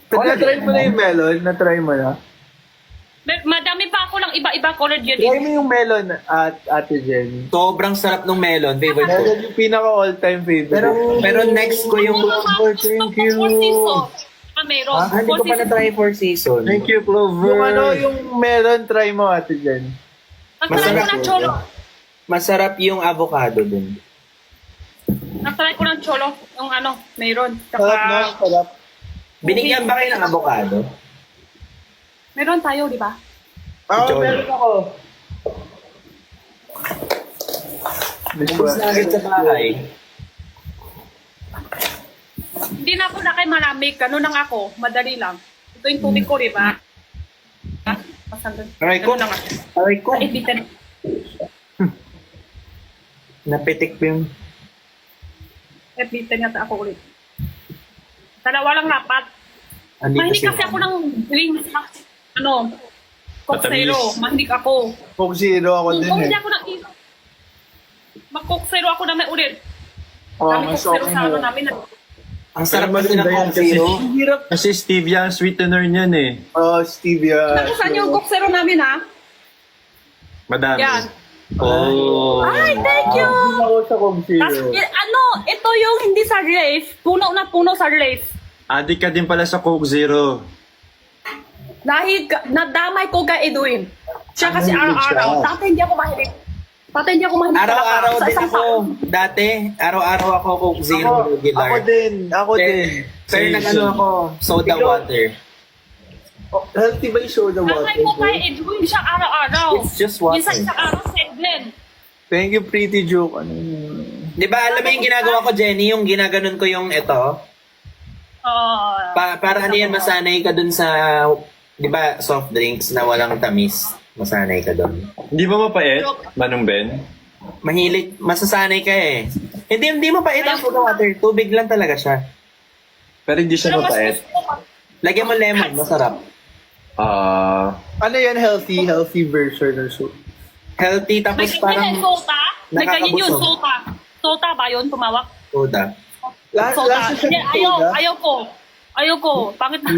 Na-try mo na yung melon? Na-try mo na? Madami pa ako lang iba-iba collagen. Try mo yung melon at Ate Jenny. Sobrang sarap ng melon. Favorite ko. Melon yung pinaka all-time favorite. Pero next ko yung... Thank you. Four seasons. Meron. Ah, hindi ko pa na-try for season. Thank you, Clover. Yung ano, yung melon, try mo Ate Jenny. Nag-try ko ng cholo. Masarap yung avocado dun. Nag-try ko ng cholo. Yung ano, meron. Sarap no? Saka, Sarap. Binigyan ba kayo ng avocado? meron tayo, di ba? Ah, meron ako. Ubus na agad sa bahay. Hindi na ako na kay malamig. Ano lang ako. Madali lang. Ito yung tubig ko, di ba? Ha? Masandal. Aray ko. Ano lang ako. Aray ko. Ay, bitin. Napitik ko yung... Bitin yata ako ulit. Dalawa lang dapat. Andito Mahilig si- kasi ako ng drinks. Ano? Coke Zero. Mahilig ako. Coke Zero ako din Kung eh. hindi ako nag-inom. Mag-Coke Zero ako na may ulit. Oh, Dami mas Coke Zero okay sa ano mo. namin. Ang sarap Pero kasi ng maganda yan Coke Zero. Ang hirap. Kasi Stevia ang sweetener niyan eh. Oh, Stevia. Saan yung Coke Zero namin, ha? Madami. Yan. Oh. Ay, thank you! Ako sa Coke Tas, Zero. ano, ito yung hindi sa race. Puno na puno sa race. Adik ka din pala sa Coke Zero. Dahil nadamay ko kay Edwin. Siya kasi Mahilig araw-araw. siya. Dati hindi ako mahilig. Dati hindi ako mahilig. Araw-araw talaga. Sa din isang ako. taon. Dati, araw-araw ako Coke Zero regular. Ako din. Ako din. Pero nag-ano ako, soda Ikaw- water. Oh, healthy ba yung soda water? Damay ko kay Edwin. Siya araw-araw. It's just water. Minsan isang araw sa Edwin. Thank you, pretty joke. Ano yun? Di ba, alam mo yung ginagawa ko, Jenny? Yung ginaganon ko yung ito. Para ano yan, masanay ka dun sa, di ba, soft drinks na walang tamis. Masanay ka dun. Hindi ba mapait, Manong Ben? Mahilig, masasanay ka eh. Hindi mapait ang soda water. Tubig lang talaga siya. Pero hindi siya Pero mas mapait. gusto ko. Lagyan mo lemon, masarap. Ano yan, healthy version or so? Healthy, May tapos ganyan parang yung sota. May ganyan yung nakakabusog. sota. Sota ba yun? Tumawak? soda. Lasa Sota. siya Hindi, ng soda? ayaw ko. Ayaw ko. Pangit na.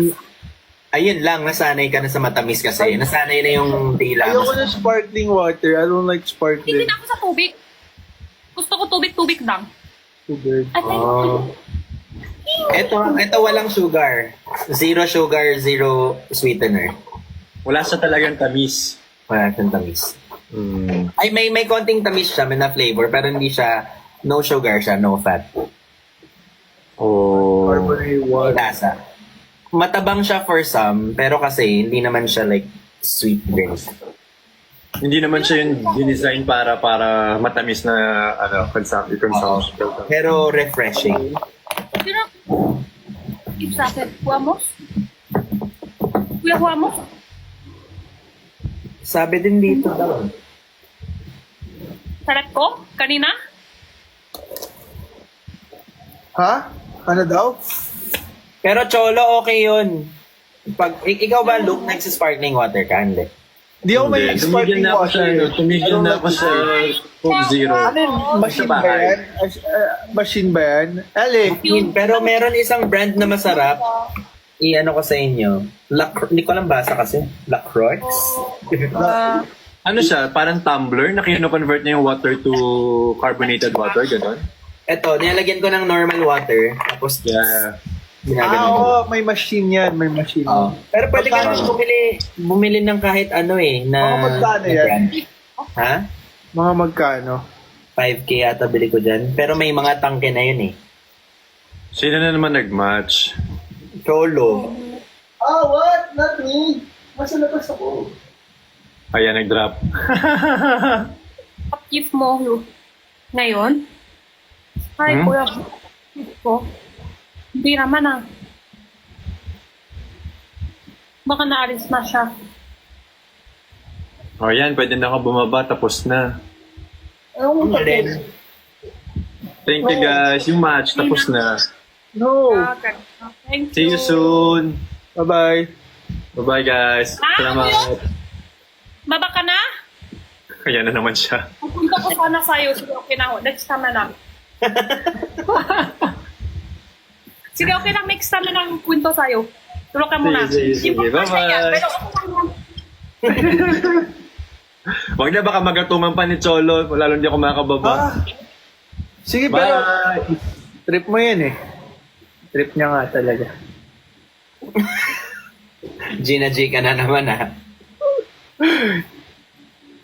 Ayun lang, nasanay ka na sa matamis kasi. Nasanay na yung dila mo. Ayoko na sparkling water. I don't like Hindi sparkling. na ako sa tubig. Gusto ko tubig-tubig lang. Sugar. At Oh. Ito walang sugar. Zero sugar, zero sweetener. Wala siya talagang tamis. Wala siyang tamis. Mm. Ay, may konting tamis siya, may na flavor, pero hindi siya, no sugar siya, no fat. Oh. Carbonate May water. lasa. Matabang siya for some, pero kasi hindi naman siya like sweet drink. Hindi naman siya yung dinesign para matamis na consumption. Pero refreshing. Pero, Isabel, Juamos? Kuya Juamos? Sabi din dito daw. Sarap ko? Kanina? Ha? Ano daw? Pero Cholo, okay yun. Pag, ikaw ba, Luke, nagsa-sparkling water ka? Hindi. Di ako may Tumigil sparkling na ako sa, water. tumigil na ako sa Coke Zero. Ano yun? Machine Sa ba bahay. yan? Machine ba yan? Ali. Pero meron isang brand na masarap. I-ano ko sa inyo. Hindi ko lang basa kasi. LaCroix? Ano siya? Parang tumbler na kino-convert niya yung water to carbonated water, gano'n? Eto, nilalagyan ko ng normal water. Tapos, Yeah. ginaganon ko. Oo, may machine yan. May machine. Oo. Pero pwede ka Magkano? bumili ng kahit ano na... Mga magkano na yan? brand. Ha? Mga magkano? 5K yata bili ko dyan. Pero may mga tangke na yun eh. Sino na naman nag-match? Cholo. What? Not me. Masa labas ako? Ayan, nag-drop. Gift mo ngayon? Ay, Hmm? kuya. Gift ko. Hindi naman ah. Baka naalis na siya. O yan, pwede na ako bumaba, tapos na. Ano Ano rin? Thank you guys, yung match, tapos na. No. Okay. Thank you. See you soon. Bye-bye. Bye-bye guys. Salamat. Baba ka na? Kaya na naman siya. Pupunta ko sana sa'yo. Sige, okay na ako. Next time na lang. Sige, okay lang. Next time na lang kwento sa'yo. Tulog ka muna. Sige. Hindi mo Bye-bye. yan, pero ako lang yan. Wag na baka magatungan pa ni Cholo, lalo hindi ako makakababa. Sige, pero Bye! trip mo yan eh. Trip niya nga talaga. Gina G ka na naman ah.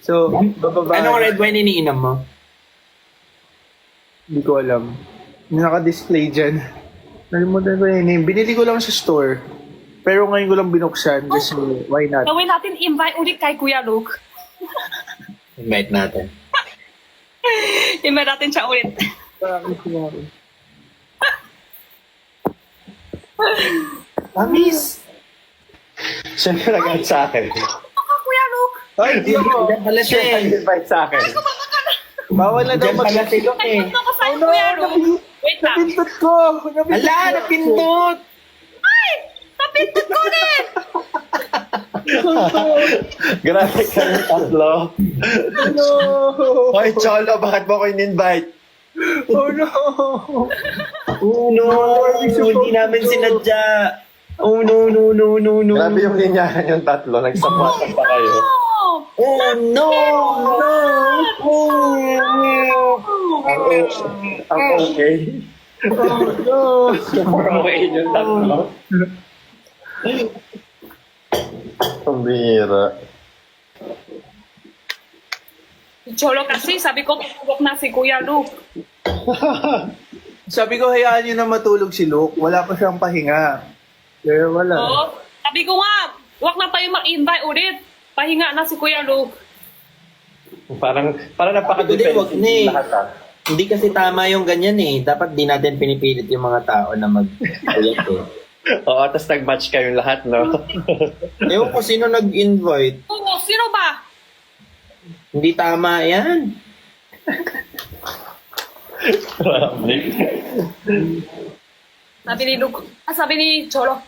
So, bababa. Anong red wine iniinom mo? Hindi ko alam. Yung naka-display dyan. Nalimutan ko yun. Binili ko lang sa store. Pero ngayon ko lang binuksan kasi why not? Gawin natin invite ulit kay Kuya Luke. Invite natin. Invite natin siya ulit. Amis! Siyempre nag-add sa akin. Baka Kuya Luke. Ay, di ako. Diyan pala siya eh. Invite sa akin. Bawal na daw Diyan pala si Luke Ay, eh. punta ko sa'yo, Kuya Luke. Wait lang. Napindot ko! Hala, napindot! Ay! Napindot ko din! Grabe kayo tatlo. No! Hoy, Cholo, bakit mo ko in-invite? Oh no! Oh no! Hindi namin sinadya. Oh no, no, no, no, no. Grabe yung linyahan yung tatlo. Nagsapatan pa kayo. Oh! Oh no! No! Oh no! Ang okay. No! Okay yung tatlo. Ang bihira. Cholo kasi, sabi ko, tutulog na si Kuya Luke. Sabi ko, hayaan nyo na matulog si Luke. Wala pa siyang pahinga. Pero wala. Oh, sabi ko nga, wag na tayo mag-invite ulit. Pahinga na si Kuya Luke. Parang Hindi, napaka-defensive wag na eh. lahat ah. Hindi kasi tama yung ganyan eh. Dapat di natin pinipilit yung mga tao na mag-ulit eh. Oo, tapos nag-match kayong lahat, no? Ewan ko sino nag-invite. Oo, sino ba? Hindi tama yan. Grabe. Sabi ni Luke, sabi ni Cholo.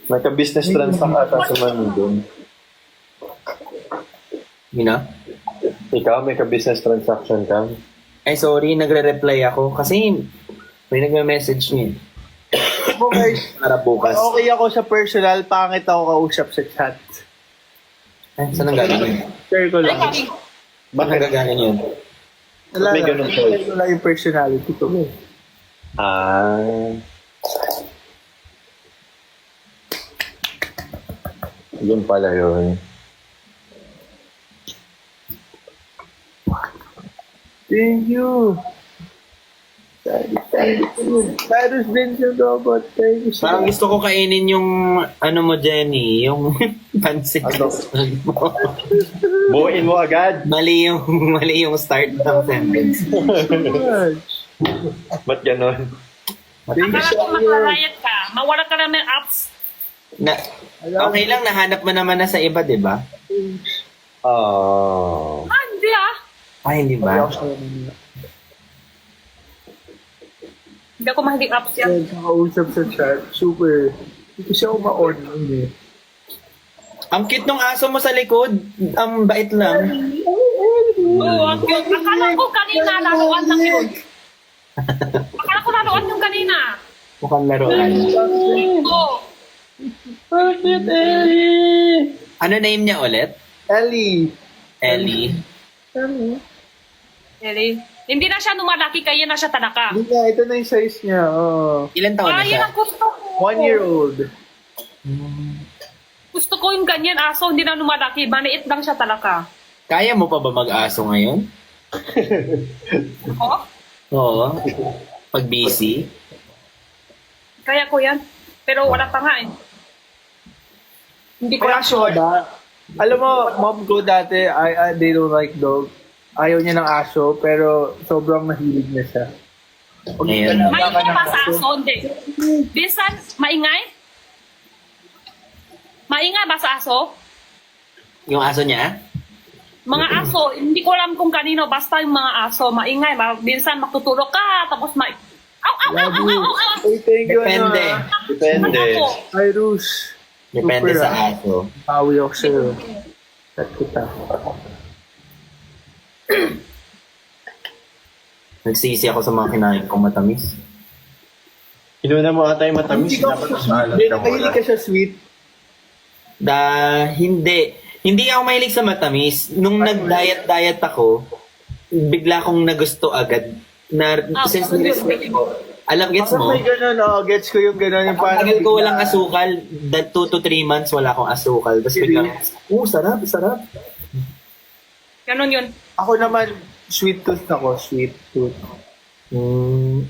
Nagka-business transact ata sa Manudong. You know? Ikaw, may ka-business transaction ka? Ay, sorry, nagre-reply ako. Kasi may nagme-message niya. Okay. Para bukas. Okay ako sa personal, pangit ako kausap sa chat. Ay, saan ang gagaling? Share ko lang. Bakit gagaling yun? Wala May lang. ganun choice. Share ko lang yung personality ko. Ah. Yun pala yun. Thank you. Cyrus Vincent Robot. Thank you so Parang much. gusto ko kainin yung, ano mo, Jenny, yung pansit. mo. Buuin mo agad. mali yung start ng sentence. Ba't ganon? Thank you Akala so ko much. magla-riot ka. Mawala ka na ng apps. Na, okay lang, nahanap mo naman na sa iba, di ba? Oh. Ah, hindi ah. Ay, hindi ba? Hindi ako mahilig apps yan. Yan, kausap sa chat. Super. Hindi ko siya ma-on eh. Ang cute nung aso mo sa likod. Ang bait lang. Oo, ang cute. Akala ko kanina laruan lang yun. Akala ko laruan yung kanina. Mukhang laruan. Oo. Bakit, Ellie? Ano name niya ulit? Ellie. Ellie. Really? Hindi na siya lumalaki, kaya na siya talaka. Hindi na, ito na yung size niya. Oh. Ilan taon na Ah, yan siya? ang gusto ko. 1 year old. Gusto ko yung ganyan aso, hindi na lumalaki. Maliit lang siya talaka. Kaya mo pa ba mag-aso ngayon? Oo? Oo. Pag busy? Kaya ko yan. Pero wala pa nga eh. Hindi ko lang sure. Alam mo, mom ko dati, they don't like dog. Ayaw niya ng aso, pero sobrang mahilig na siya. Pag Ayan. Maingay ba sa aso? Hindi. Bisan, maingay? Maingay ba sa aso? Yung aso niya? Mga aso, hindi ko alam kung kanino, basta yung mga aso, maingay. Minsan matutulog ka, tapos Aw, aw, aw, aw, aw, aw, aw. Hey, thank you, Depende. ano, Depende. Ako. Hi, Rus. Depende Super, sa ah. aso. Pawi ako sa'yo. Chat kita. Nagsisi ako sa mga kinain kong matamis. Inuna mo ata yung matamis. Hindi ka Dapat sa maalat sweet. ka Mahilig muna. ka sa sweet. Hindi. Hindi ako mahilig sa matamis. Nung nag-diet ako, bigla kong nagusto agad. Since ni-respect ko. Alam, gets Ako mo? may ganun, gets ko yung ganun. Yung Ang parang tagal ko bigla- walang asukal. 2 to 3 months wala akong asukal. Tapos biglang, sarap, sarap. Ganun yun. Ako naman, sweet tooth ako. Sweet tooth.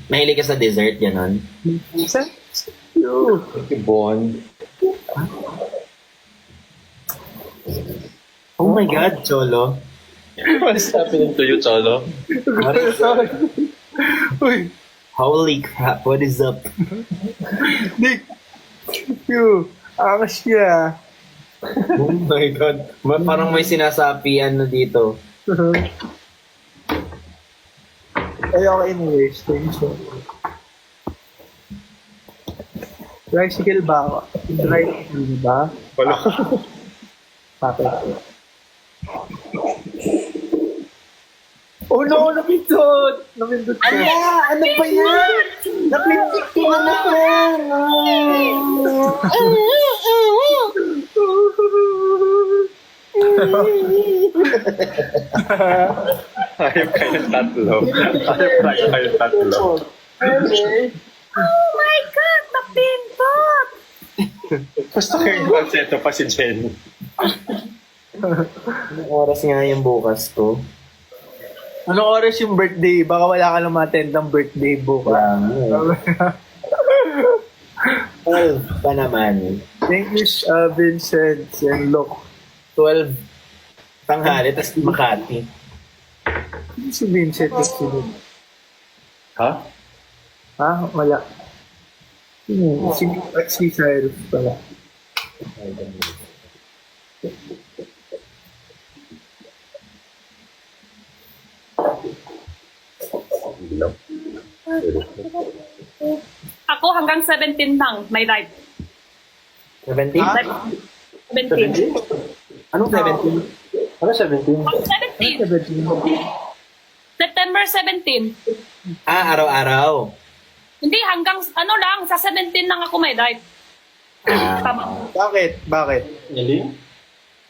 Mahilig ka sa dessert, gano'n. Saan? Yo. Bond. Oh my God, Cholo. What's happening to you, Cholo? Uy, Holy crap, what is up? Nick. Yo. Angas niya. Oh my God. Parang may sinasapian na dito. Ay, okay anyways. Thank you. Tricycle ba ako? Tricycle ba? Wala. Bakit? Oh no, napindot! Napindot ko. Ano ba yan? Napindot ko na naman. Hayop kayong tatlo. Hayop kayong tatlo. Oh my God, napindot! Gusto ko yung falsetto pa si Jen. Anong oras nga yung bukas ko? Anong oras yung birthday? Baka wala ka lang ma-attend ng birthday bukas. Wala nga. Well, pa naman. Thank you, Vincent and Lok. 12 tanghali, tapos Makati. Si Vincent at sino? Ha? Ha? Wala. Si Cyrus pala. Ako hanggang 17 lang, may live. 17? Ha? Live 17. Anong 17? Ano 17? Pag 17 17. 17. September 17. Araw-araw. Hindi, hanggang ano lang, sa 17 lang ako may live. Tama. Bakit? Bakit? Iling?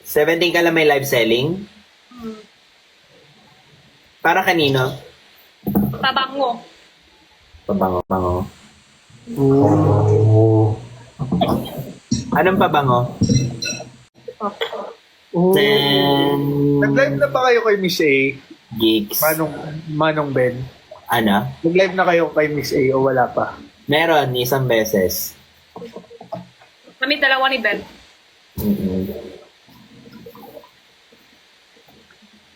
17 ka lang may live selling? Para kanino? Pabango. Pabango-bango. Oh. Anong pabango? Oh. Then, Nag-live na ba kayo kay Miss A? gigs. Manong Ben? Ano? Nag-live na kayo kay Miss A o wala pa? Meron, isang beses. Kami dalawa ni Ben. Mm-mm.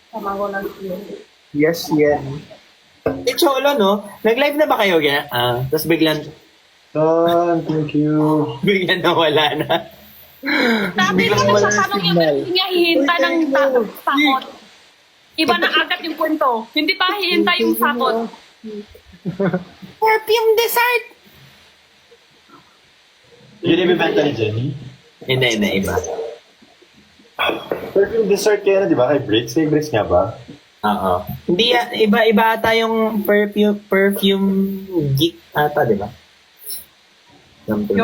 Pabango lang yun. Yes, yan. Cholo, no? Nag-live na ba kayo? Tapos biglang Thank you. nawala na. Sabi ko Biglang na wala sa ng tanong signal. yung niya hihinta ng sakot. Iba na agad yung kwento. Hindi pa hihinta yung sakot. Perfume dessert! Yun yung ibenta ni Jenny? Hindi, iba. Perfume dessert kaya na, di ba? Kay Bricks? Kay Bricks nga ba? Oo. Hindi, iba ata yung perfume geek ata, di ba? Something.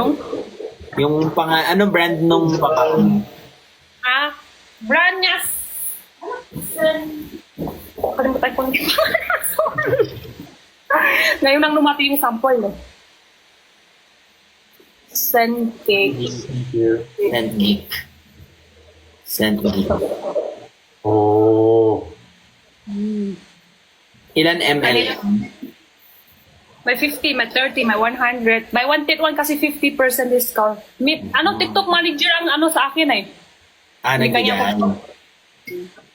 Yung ano brand nung Brand niya. Kalimutan ko niya. Ngayon lang lumati yung sample. Eh. Scent cake. Thank you. Scent geek. Scent geek. Oh. Ilan ml? May 50, may 30, may 100. May 1 kasi 50% discount. Ano, TikTok manager ang ano sa akin eh. Nagbigay.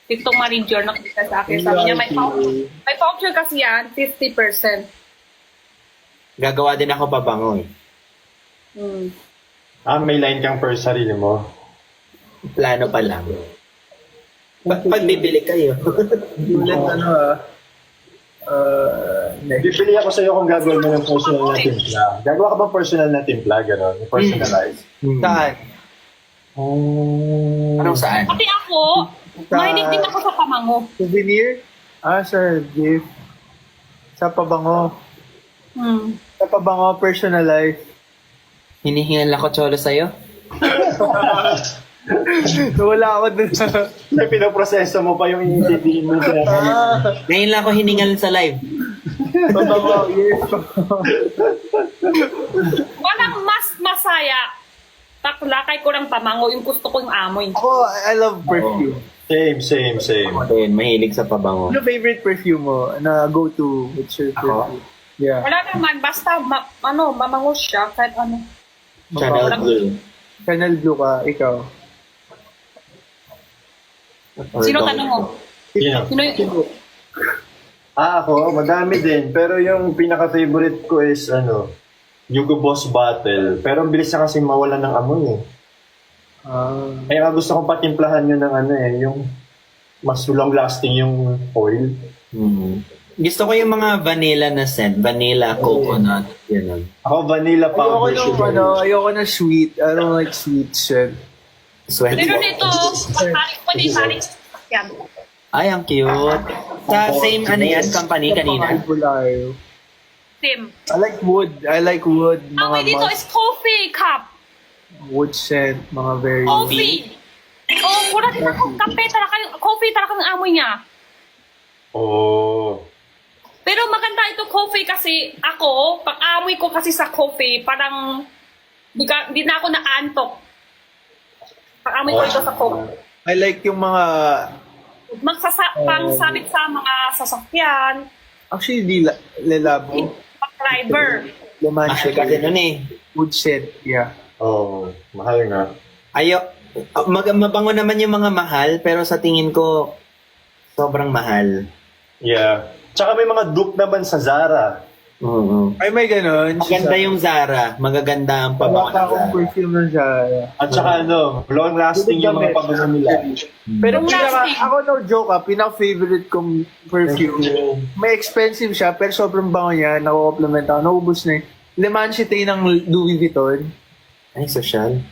TikTok manager nakita sa akin. Sabi niya, may voucher kasi yan, 50%. Gagawa din ako pabango eh. May line kang per sarili mo. Plano pa lang. Pag bibili kayo. Ulit Bibili ako sa'yo kung gagawin mo ng personal na timpla. Gagawa ka bang personal na timpla? Ganon? Personalized. Saan? Oh. Anong saan? Pati ako, mahilig din ako sa pamango. Souvenir? Sa gift. Sa pabango. Sa pabango, personalized. Hinihingal ako cholo sa'yo? Wala ako dun sa... May pinaproseso mo pa yung intindihin mo. Ngayon lang ako hiningal sa live. Pabango, yes. Walang mas masaya. Taklakay ko ng pamango, yung gusto ko yung amoy. Ako, I love perfume. Same. Ayun, mahilig sa pabango. Ano favorite perfume mo na go-to? What's your perfume? Yeah. Wala naman, basta mamango siya, kahit ano. Chanel Blue. Chanel Blue ka, ikaw. Sino tanong mo? Sino? Sino yung... Ako, madami din. Pero yung pinaka-favorite ko is, Yugo Boss Bottle. Pero ang bilis na kasi mawala ng amoy eh. Kaya nga gusto kong patimplahan yun ng yung mas long-lasting yung oil. Gusto ko yung mga vanilla na scent. Vanilla, coconut, yun. Ako, vanilla powder sugar. Ayoko na sweet. I don't like sweet scent. Sweat. Pero nito, pwede i-tarik yan. Ay, ang cute. Sa same company kanina. Bulayo. Tim. I like wood. Amoy dito is coffee cup. Wood scent, mga very... Coffee. Wala din ako kape, coffee talaga ang amoy niya. Oh. Pero maganda ito coffee kasi ako, pag amoy ko kasi sa coffee, parang di na ako naantok. Pag amoy ko ito sa coffee. I like yung mga... Pangsabit sa mga sasakyan, Actually, di lalabo. pang-driver. Mahal kasi nun eh. Wood scent, yeah. Oh, mahal nga. Mabango naman yung mga mahal, pero sa tingin ko, sobrang mahal. Yeah. Tsaka may mga dupe naman sa Zara. Ay, may ganun. Maganda yung Zara. Magaganda ang Wala pabango pa ng akong Zara. perfume ng Zara. At saka long lasting yung mga pabango nila. Pero Long lasting. ako no joke pinaka-favorite kong perfume. May expensive siya, pero sobrang bango niya. Nakukomplement ako. Naubos na yun. Le Manchete ng Louis Vuitton. Ay, social.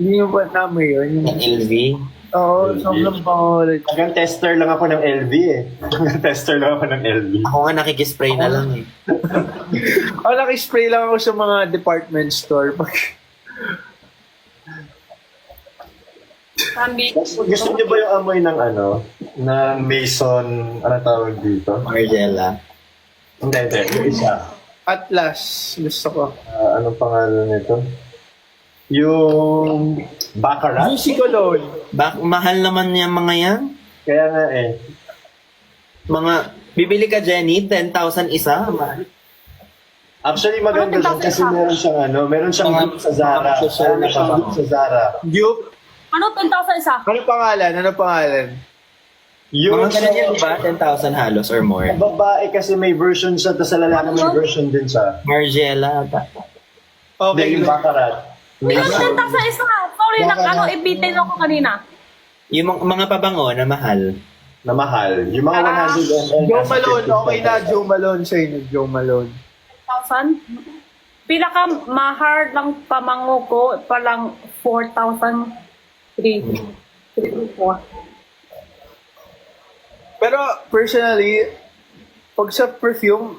Hindi yung ba namin yun? Yung LV. Oo, sobrang pangulit. Hanggang tester lang ako ng LV eh. Hanggang tester lang ako ng LV. Ako nga nakikispray na lang eh. Nakispray lang ako sa mga department store. Sabi, Gusto niyo ba yung amoy ng ng Mason, ano tawag dito? Margella. Hindi, yung isa. Atlas, gusto ko. Anong pangalan nito? Yung Baccarat? Juicy Cologne. Mahal naman yung mga yan. Kaya nga eh. Mga, bibili ka Jenny, 10,000 isa. Mahal. Actually, maganda Ano, siya kasi 10,000 meron siyang Mga- group sa Zara. mga social na Meron siyang group sa Zara. Duke. ano 10,000 isa? Ano pangalan? Yung Mga ganun yan ba? 10,000 halos or more. sa babae kasi may version siya, tapos sa lalaki may version din siya. Margella. Hindi, Okay. yung Baccarat. Yung 10,000 isa. Sorry, ibitin ako kanina. Yung mga pabango na mahal. Na mahal. Yung mga 100 ml. Joe Malone. Okay na, Joe Malone sa inyo. Joe Malone. 1,000? Pinaka-mahal lang pamango ko, palang 4,003. Pero personally, pag sa perfume,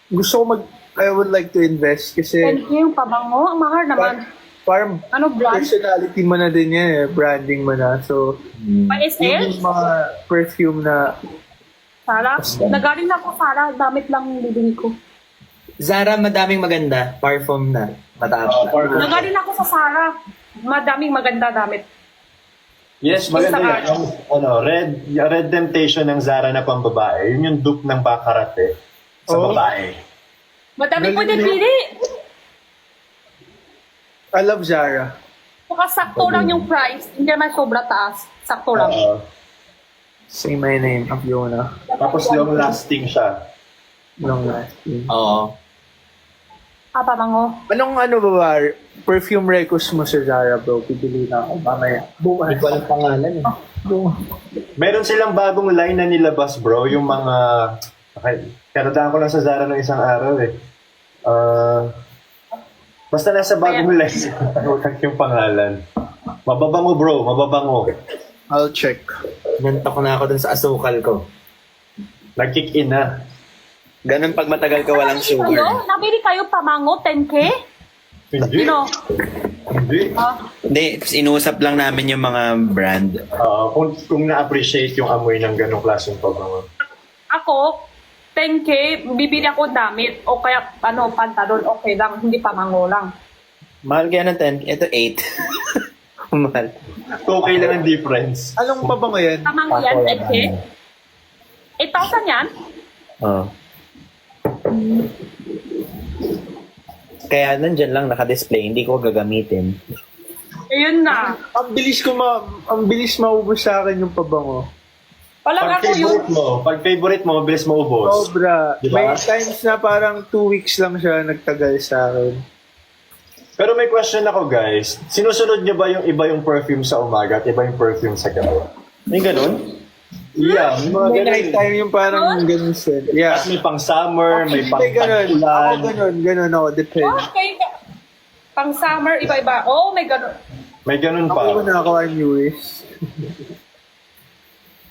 gusto ko I would like to invest kasi Thank you, pabango. Ang mahal naman. parang Ano brand? personality mo na din yan eh. Branding mo na. So, Pa yun SL? yung mga perfume na Sara? Nagaling ako, Sara. Damit lang bibili ko. Zara, madaming maganda. Parfum na. Mataas na. Nagaling ako sa Sara. Madaming maganda damit. Yes, maganda yan. Yung Red Temptation ng Zara na pambabae. Yun yung dupe ng Baccarat eh. Sa Oh. babae. Madami Galing ko din yun. pili. I love Zara. Saka sakto lang yung price. Hindi naman sobra taas. Sakto lang. Say my name, Afiona. Tapos long lasting siya. Long lasting. Oo. Pabango. Anong perfume recos mo sa Zara, bro? Pipili na ako mamaya. Bukas. Hindi ko alam pangalan eh. Meron silang bagong line na nilabas, bro. Yung mga... Okay. Karadaan ko lang sa Zara ng isang araw eh. Basta nasa bagong line. Nakalimutan yung pangalan. Mababango, bro. Mababango. I'll check. Nantok na ako dun sa asukal ko. Nag-kick in na. Ganun pag matagal ka walang sugar. Ano? Nabili kayo pamango, 10K? Hindi. You know? Hindi. Hindi, inusap lang namin yung mga brand. Kung na-appreciate yung amoy ng ganong klaseng pabango. Ako, 10K, bibili ako damit. O kaya, pantalon, okay lang. Hindi pamango lang. Mahal kaya ng 10. Ito 8. Mahal. 2K lang ang difference. Anong pabango yan? Pamango yan, 10K? 8,000 yan? Oo. Kaya nandyan lang naka-display, hindi ko gagamitin. Ayun na. Ang bilis maubos sa akin yung pabango. Walang Pag ako yun. favorite mo, mabilis maubos. Sobra. Diba? May times na parang 2 weeks lang siya nagtagal sa akin. Pero may question ako, guys. Sinusunod niyo ba yung iba yung perfume sa umaga at iba yung perfume sa gabi? May ganun? Yeah, may mga May ganun. night time yung parang ganun scent. Yeah. Tapos may pang summer, may pang May ganun. Ako tag-ulan. ganun ako. Depende. Okay. Pang summer, iba-iba. Oh, may ganun. May ganun Ako pa. na ako ang newest.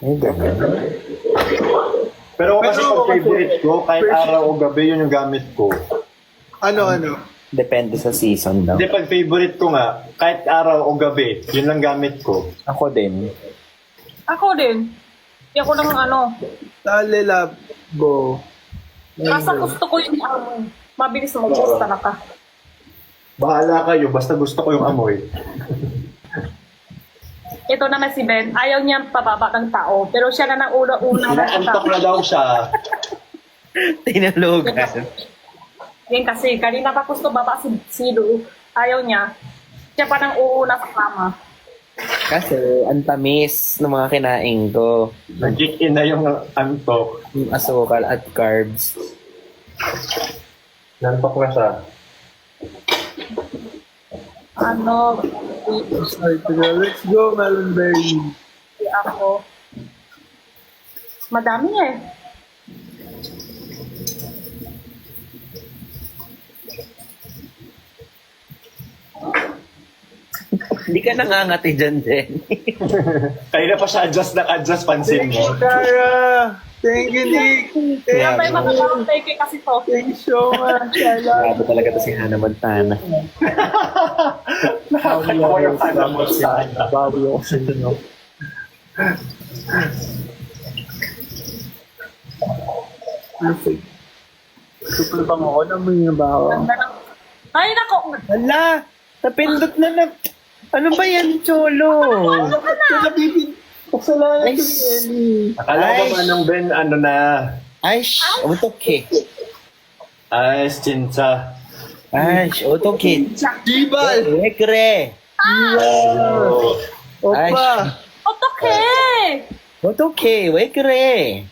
Ay, ganun. Pero kasi Pero pag kasi- favorite ko, kahit araw o gabi, yun yung gamit ko. Ano? Depende sa season daw. Hindi, pag favorite ko nga, kahit araw o gabi, yun lang gamit ko. Ako din. Ako din. Hindi ako ng Talelabo. Basta gusto ko yung mabilis mo gusto talaga. Bahala kayo, basta gusto ko yung amoy. Ito naman si Ben, ayaw niya pababa ng tao. Pero siya na ng una-una. Inaantok na daw siya. Tinalugan. Yan kasi, kanina pa gusto baba si Lu. Ayaw niya. Siya pa nang uuna sa kama. Kasi ang tamis ng mga kinain ko. Nag-kick in na yung antok. Yung asukal at carbs. Nantok na siya. Let's go, Melonberry. Ako. Madami eh. Hindi ka nangangati dyan din. Kaya na pa siya adjust pansin Thank mo. you, Cara. Thank you, Nick. Kaya Thank may you. makakapake kasi to. Thank you so much. I love Grabe talaga to si Hannah Montana. Ako yung alam mo sa kanya. Bobby ako sa inyo. Perfect. Super bang ako? Namoy na ba ako? Ay, nako. Hala! Napindot na. Ano ba yan, Cholo? Kaya bibig. Kasalanan ko ni Ellie. Akala ko ba nang Ben, ano na? Ay, otoke. Ay, Chincha. Ay, otoke. Jibal! Wekre. Oh. Opa! Otoke! Otoke, wekre.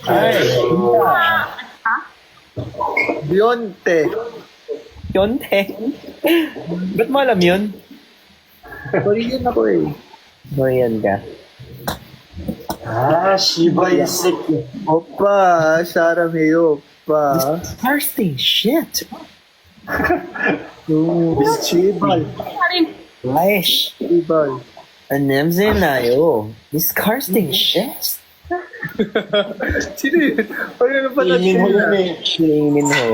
Ay, Ha? Bionte. yonte. Ba't mo alam yun? Korean ako eh. Korean ka. Ah, Shiba Isik. Opa! Sarah May Opa. Thirsty shit. Miss Jibal. Karin. Lesh. Jibal. Anemze na yo. Disgusting shit. Sino yun? Ano pala Tingin mo yun sila? eh. Singin ho.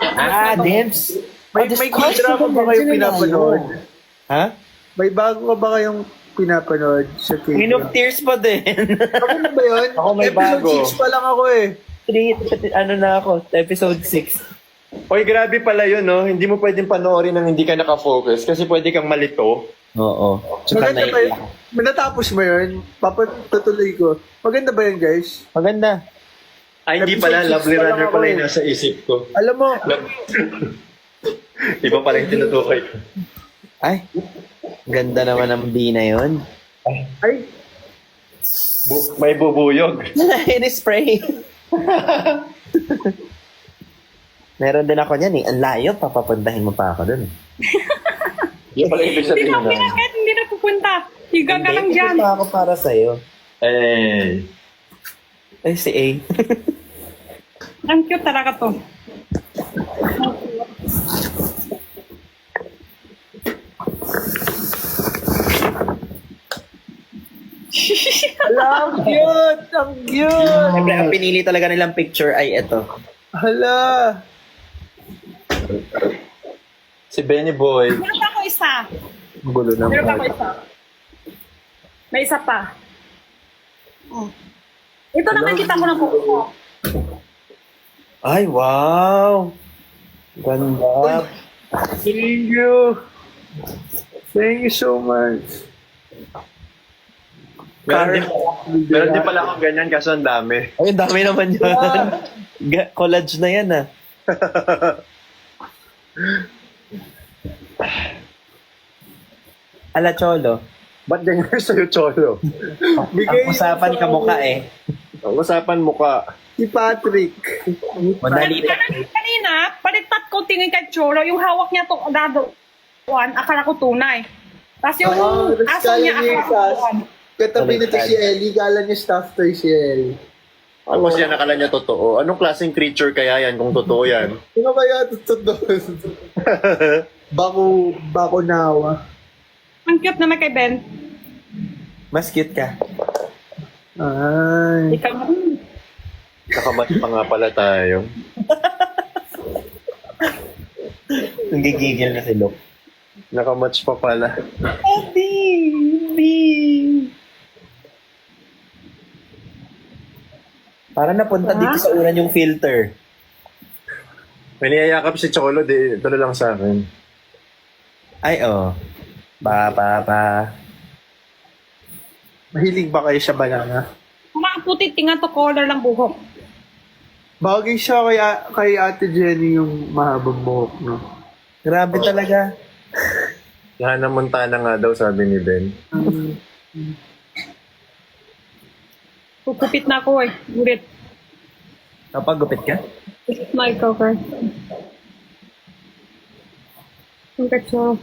Ah, Debs. May k-drama ba kayong pinapanood? Ha? May bago ka ba kayong pinapanood sa Queen of k-drama? Tears pa din. Ano ba yun? Ako may Episode bago. 6 pa lang ako eh. Ano na ako, episode 6. Oy, grabe pala yun, no? Hindi mo pwedeng panoorin nang hindi ka nakafocus kasi pwede kang malito. Oo. Tsaka Maganda ba yun? naiiyak. Natapos mo yun? Papatuloy ko. Maganda ba yun, guys? Maganda. Ay, hindi Episode pala. six Lovely pa lang Runner ako pala eh. yung nasa isip ko. Alam mo, Iba pala yung tinutukoy ko. Ay, ganda naman ng B na yun. ay, May bubuyog. In-spray. Meron din ako niyan eh. Ang layo, papapuntahin mo pa ako dun. Yung pala ibig Hindi sabihin na na. pinakit, hindi na pupunta. Higa ka lang dyan. pupunta ako para sa'yo. Eh, Ay, si A. Ang cute talaga to. hala, ang cute! Ang cute! Siyempre, ang pinili talaga nilang picture ay ito. Hala! si Benny Boy. Meron pa ako isa. Gulo ng Meron pa ako isa. May isa pa. Oh. Ito naman kita ko ng buko. Ay, wow! Ganda. Thank you! Thank you so much. Meron din pala akong ganyan kaso ang dami. Ay, ang dami naman yun. Collage na yan ah. Ala, Cholo. Ba't ganyan sa'yo, Cholo? Ang usapan ka mukha eh. Ang usapan mo ka. Si Patrick. Manalita. Kanina, palitat ko tingin kay Cholo, yung hawak niya to, dadawan, akala ko tunay. Tapos yung aso niya, akala ko tuwan. Katabi nito si Ellie, gala niya staff toy si Ellie. Ako siya nakala niya totoo. Anong klaseng creature kaya yan kung totoo yan? Sino kaya ito doon? Bako nawa. Ang cute naman kay Ben. Mas cute ka. Ay. Ikaw na. Nakamatch pa nga pala tayo. Nagigigil na si Luke. Nakamatch pa pala. Para napunta dito sa uran yung filter. May niyayakap si Cholo, di, ito na lang sa akin. Ay, oh. Ba. Mahilig ba kayo sa banana? Makaputi, tingnan to color lang buhok. Bagay siya kay Ate Jenny yung mahabang buhok, no? Grabe talaga. Hannah Montana nga daw, sabi ni Ben. Pupupit na ako eh. Gurit. Kapag gupit ka? Na ikaw, Kurt. Ang katso.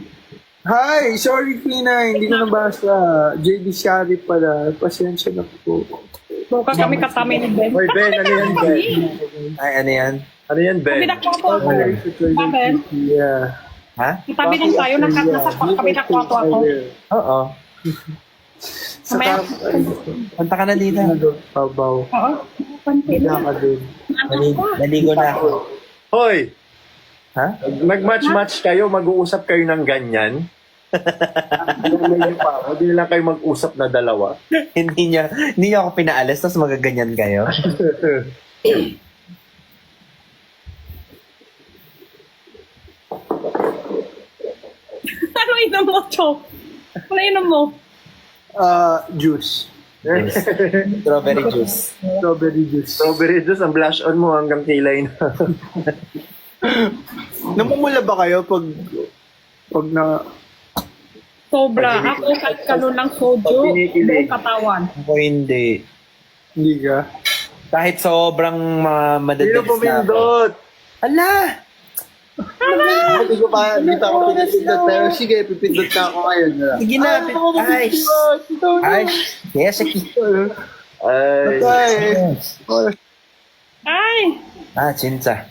Hi! Sorry, Pina. Hindi ko nabasa. JD Sharif pala. Pasensya na po. Bukas kami katami ni Ben. Hoy, Ben, ano yan, Ben? Ay, ano yan? Ano yan, Ben? Kami nakuha po ako. Okay, so Ben? Yeah. Ha? Tabi lang tayo, nasa kabilang kwarto ako. Oo. Mamaya, Punta ka na dito. Babaw. oo. Pantin Wala na. ka dun. Naligo na ako. Hoy! Ha? Mag-match-match kayo, mag-uusap kayo ng ganyan. Hindi na lang kayo mag-usap na dalawa. hindi niya ako pinaalis, tapos magaganyan kayo. Ano inom mo, Chok? Ano inom mo? Juice. Strawberry juice. Strawberry juice. Strawberry juice, ang blush on mo hanggang kilay na. Namumula ba kayo pag na Sobra. Ako kahit kalon ng soju, buong katawan. Ako hindi. hindi ka? Kahit sobrang Sino madadalis na ako. pumindot? Ala! Hindi ko pa, hindi pa ako pinipindot. Pero sige, pipindot na ako ngayon. Sige na. Ay! Ay! Yes, sige. Ay, Ay, Ay! 진짜.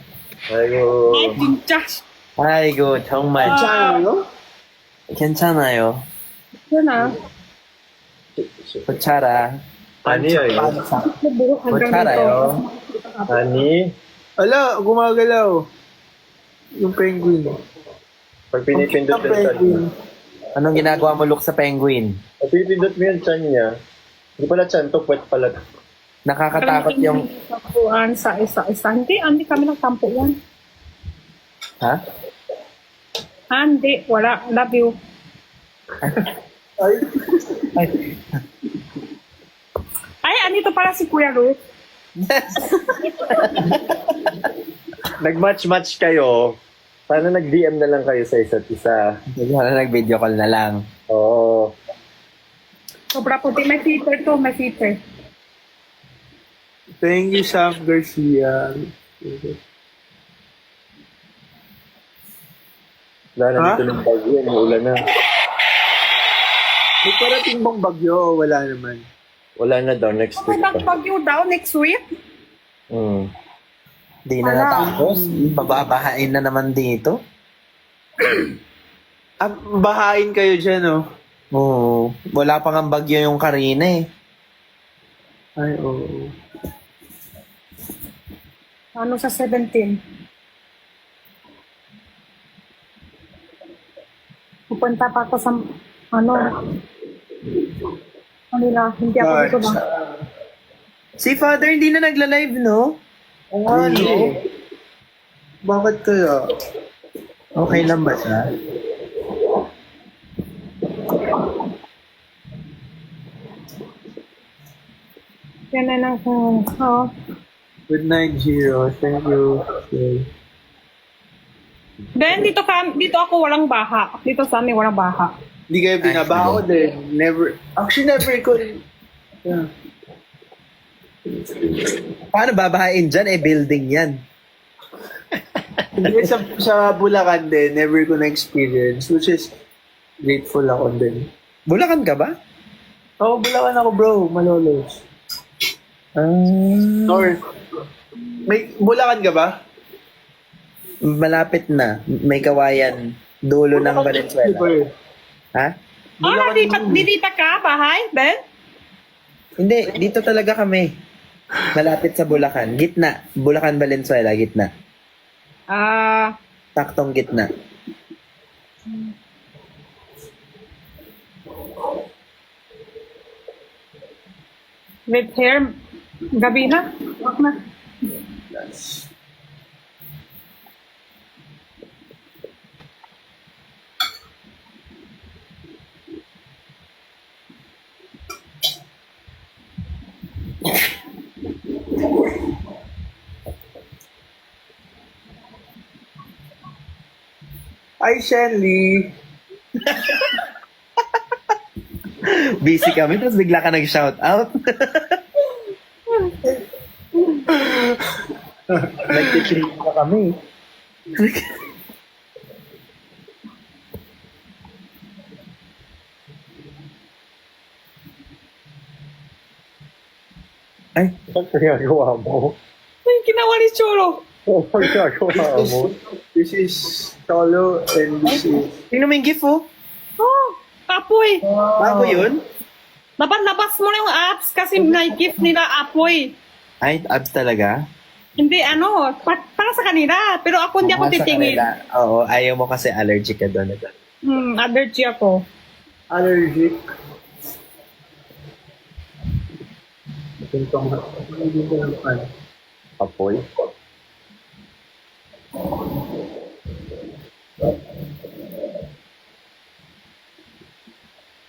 ayo. Ay, pinchas. 아이고, 정말. ano? 괜찮아요. Yan ah. 고차라. Ani ay. Buhok hanggang dito. 고차라요. Ani, Ala, gumagalaw. Yung penguin. pag pinipindot Ang yung chan niya. penguin. Anong ginagawa mo, Luke, sa penguin? Pag pinipindot mo yung chan niya, hindi pala chan to, puwet pala. Nakakatakot yung... Tampuan sa isa-isa. Hindi kami nagtampuan. Ha? Hindi, wala. Love you. Ay, Ay. Ay, andito pala si Kuya Ruth. Nag-match-match kayo, sana nag-DM na lang kayo sa isa't isa. Sana nag-video call na lang. Oo. Sobra puti. May filter to. May filter. thank you, Sam Garcia. Wala na dito ng bagyo, yung ulan na. May parating bang bagyo o wala naman? Wala na daw, next Okay, week pa. bagyo daw next week. Mm. Hindi na natapos. Bababahain na naman dito. Bahain kayo dyan, oh. Oo. Wala pang ang bagyo yung Karina eh. Ay, oo. Ano sa 17? Pupunta pa ako sa, Manila. Hindi ako dito lang. Si Father hindi na nagla-live, no? Ano? Bakit kaya? Okay lang ba siya? Yan na lang. Good night, Jiro. Thank you. Okay. Then, dito ako walang baha. Dito sa amin walang baha. Hindi kayo binabaho din. Never. Actually, never ko rin. Yeah. Paano babahain dyan? Building yan. Hindi sa Bulacan din, never ko na-experience. Which is, grateful ako din. Bulacan ka ba? Oo, Bulacan ako, bro. Malolos. North. May Bulacan ka ba? Malapit na. May kawayan. Dulo ng Valenzuela. Ha? Nandita ka, bahay, Ben? Hindi, dito talaga kami. Malapit sa Bulacan. Gitna. Bulacan, Valenzuela, gitna. Taktong gitna. With hair, gabi na. Wag na. Hi, Shenly. Busy kami, tapos bigla ka nag-shout out. Nag-trip na kami. Ay, Ano ginagawa mo? Ay, ginawa ni Cholo. Ano ginagawa mo? This is Cholo and this is... Tingnan mo yung gift, oh. Oh, apoy. Bago yun? Labas mo na yung apps kasi may gift nila apoy. Ay, abs talaga? Hindi, para sa kanila. Pero ako hindi ako Sa titingin. kanila. Oo, ayaw mo kasi allergic ka doon. Allergy ako. Allergic. Apoy.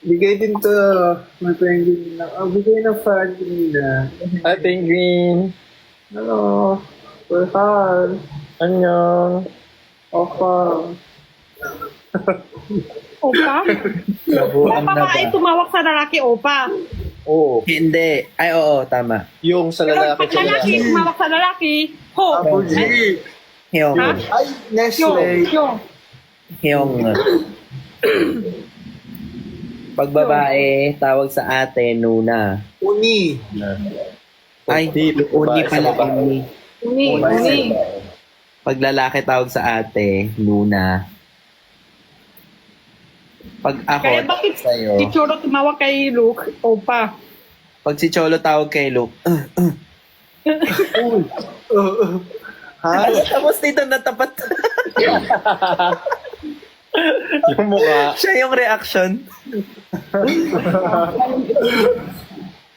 Bigay din to, my penguin na. Bigay ng fan na. Hi, Penguin. Hello. Perhal. Annyeong. Opa. Opa? Labuan Opa na ba ay ba? tumawag sa lalaki, opa? Oo. Hindi. Ay, oo, tama. Yung sa Pero lalaki pag lalaki, sila. tumawag sa lalaki, ho. Apo G. Hyong. Ha? Ay, Nestle. Yung. Hyong. Pag babae, tawag sa ate, Nuna. Uni. Ay, uni pala, uni. Uni. Pag lalaki, tawag sa ate, Nuna. Pag ako, Kaya bakit sa'yo. si Cholo tumawag kay Luke, opa? Pag si Cholo tawag kay Luke, Ha? tapos dito natapat. Yung mukha. Siya yung reaction.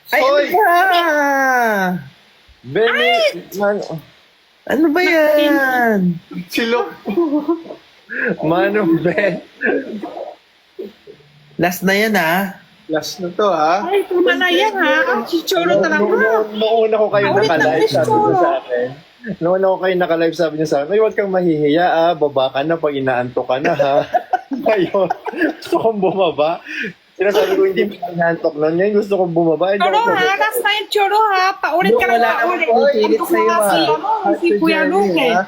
Ay, Hoy! ano ba? Benny. Ano ba yan? Silok. Manong Ben. Last na yan, ha? Last na to, ha? Ay, tuma na yan ha. Si Cholo talaga. Noong una ko kayo Ulit lang nakalive, si sabi niyo Cholo. sa akin. Noong una ko kayo nakalive, sabi niyo sa akin, ay, huwag kang mahihiya, baba ka na pag inaantok ka na, ha? Ngayon, gusto kong bumaba. Sinasabi ko, hindi mo inaantok nun. Ngayon, gusto kong bumaba. Hindi Cholo ako ha, last na yung Cholo ha. Paulit ka Wala na kang paulit. paulit Antok sa'yo, na ha. si Kuya Luke eh. ha?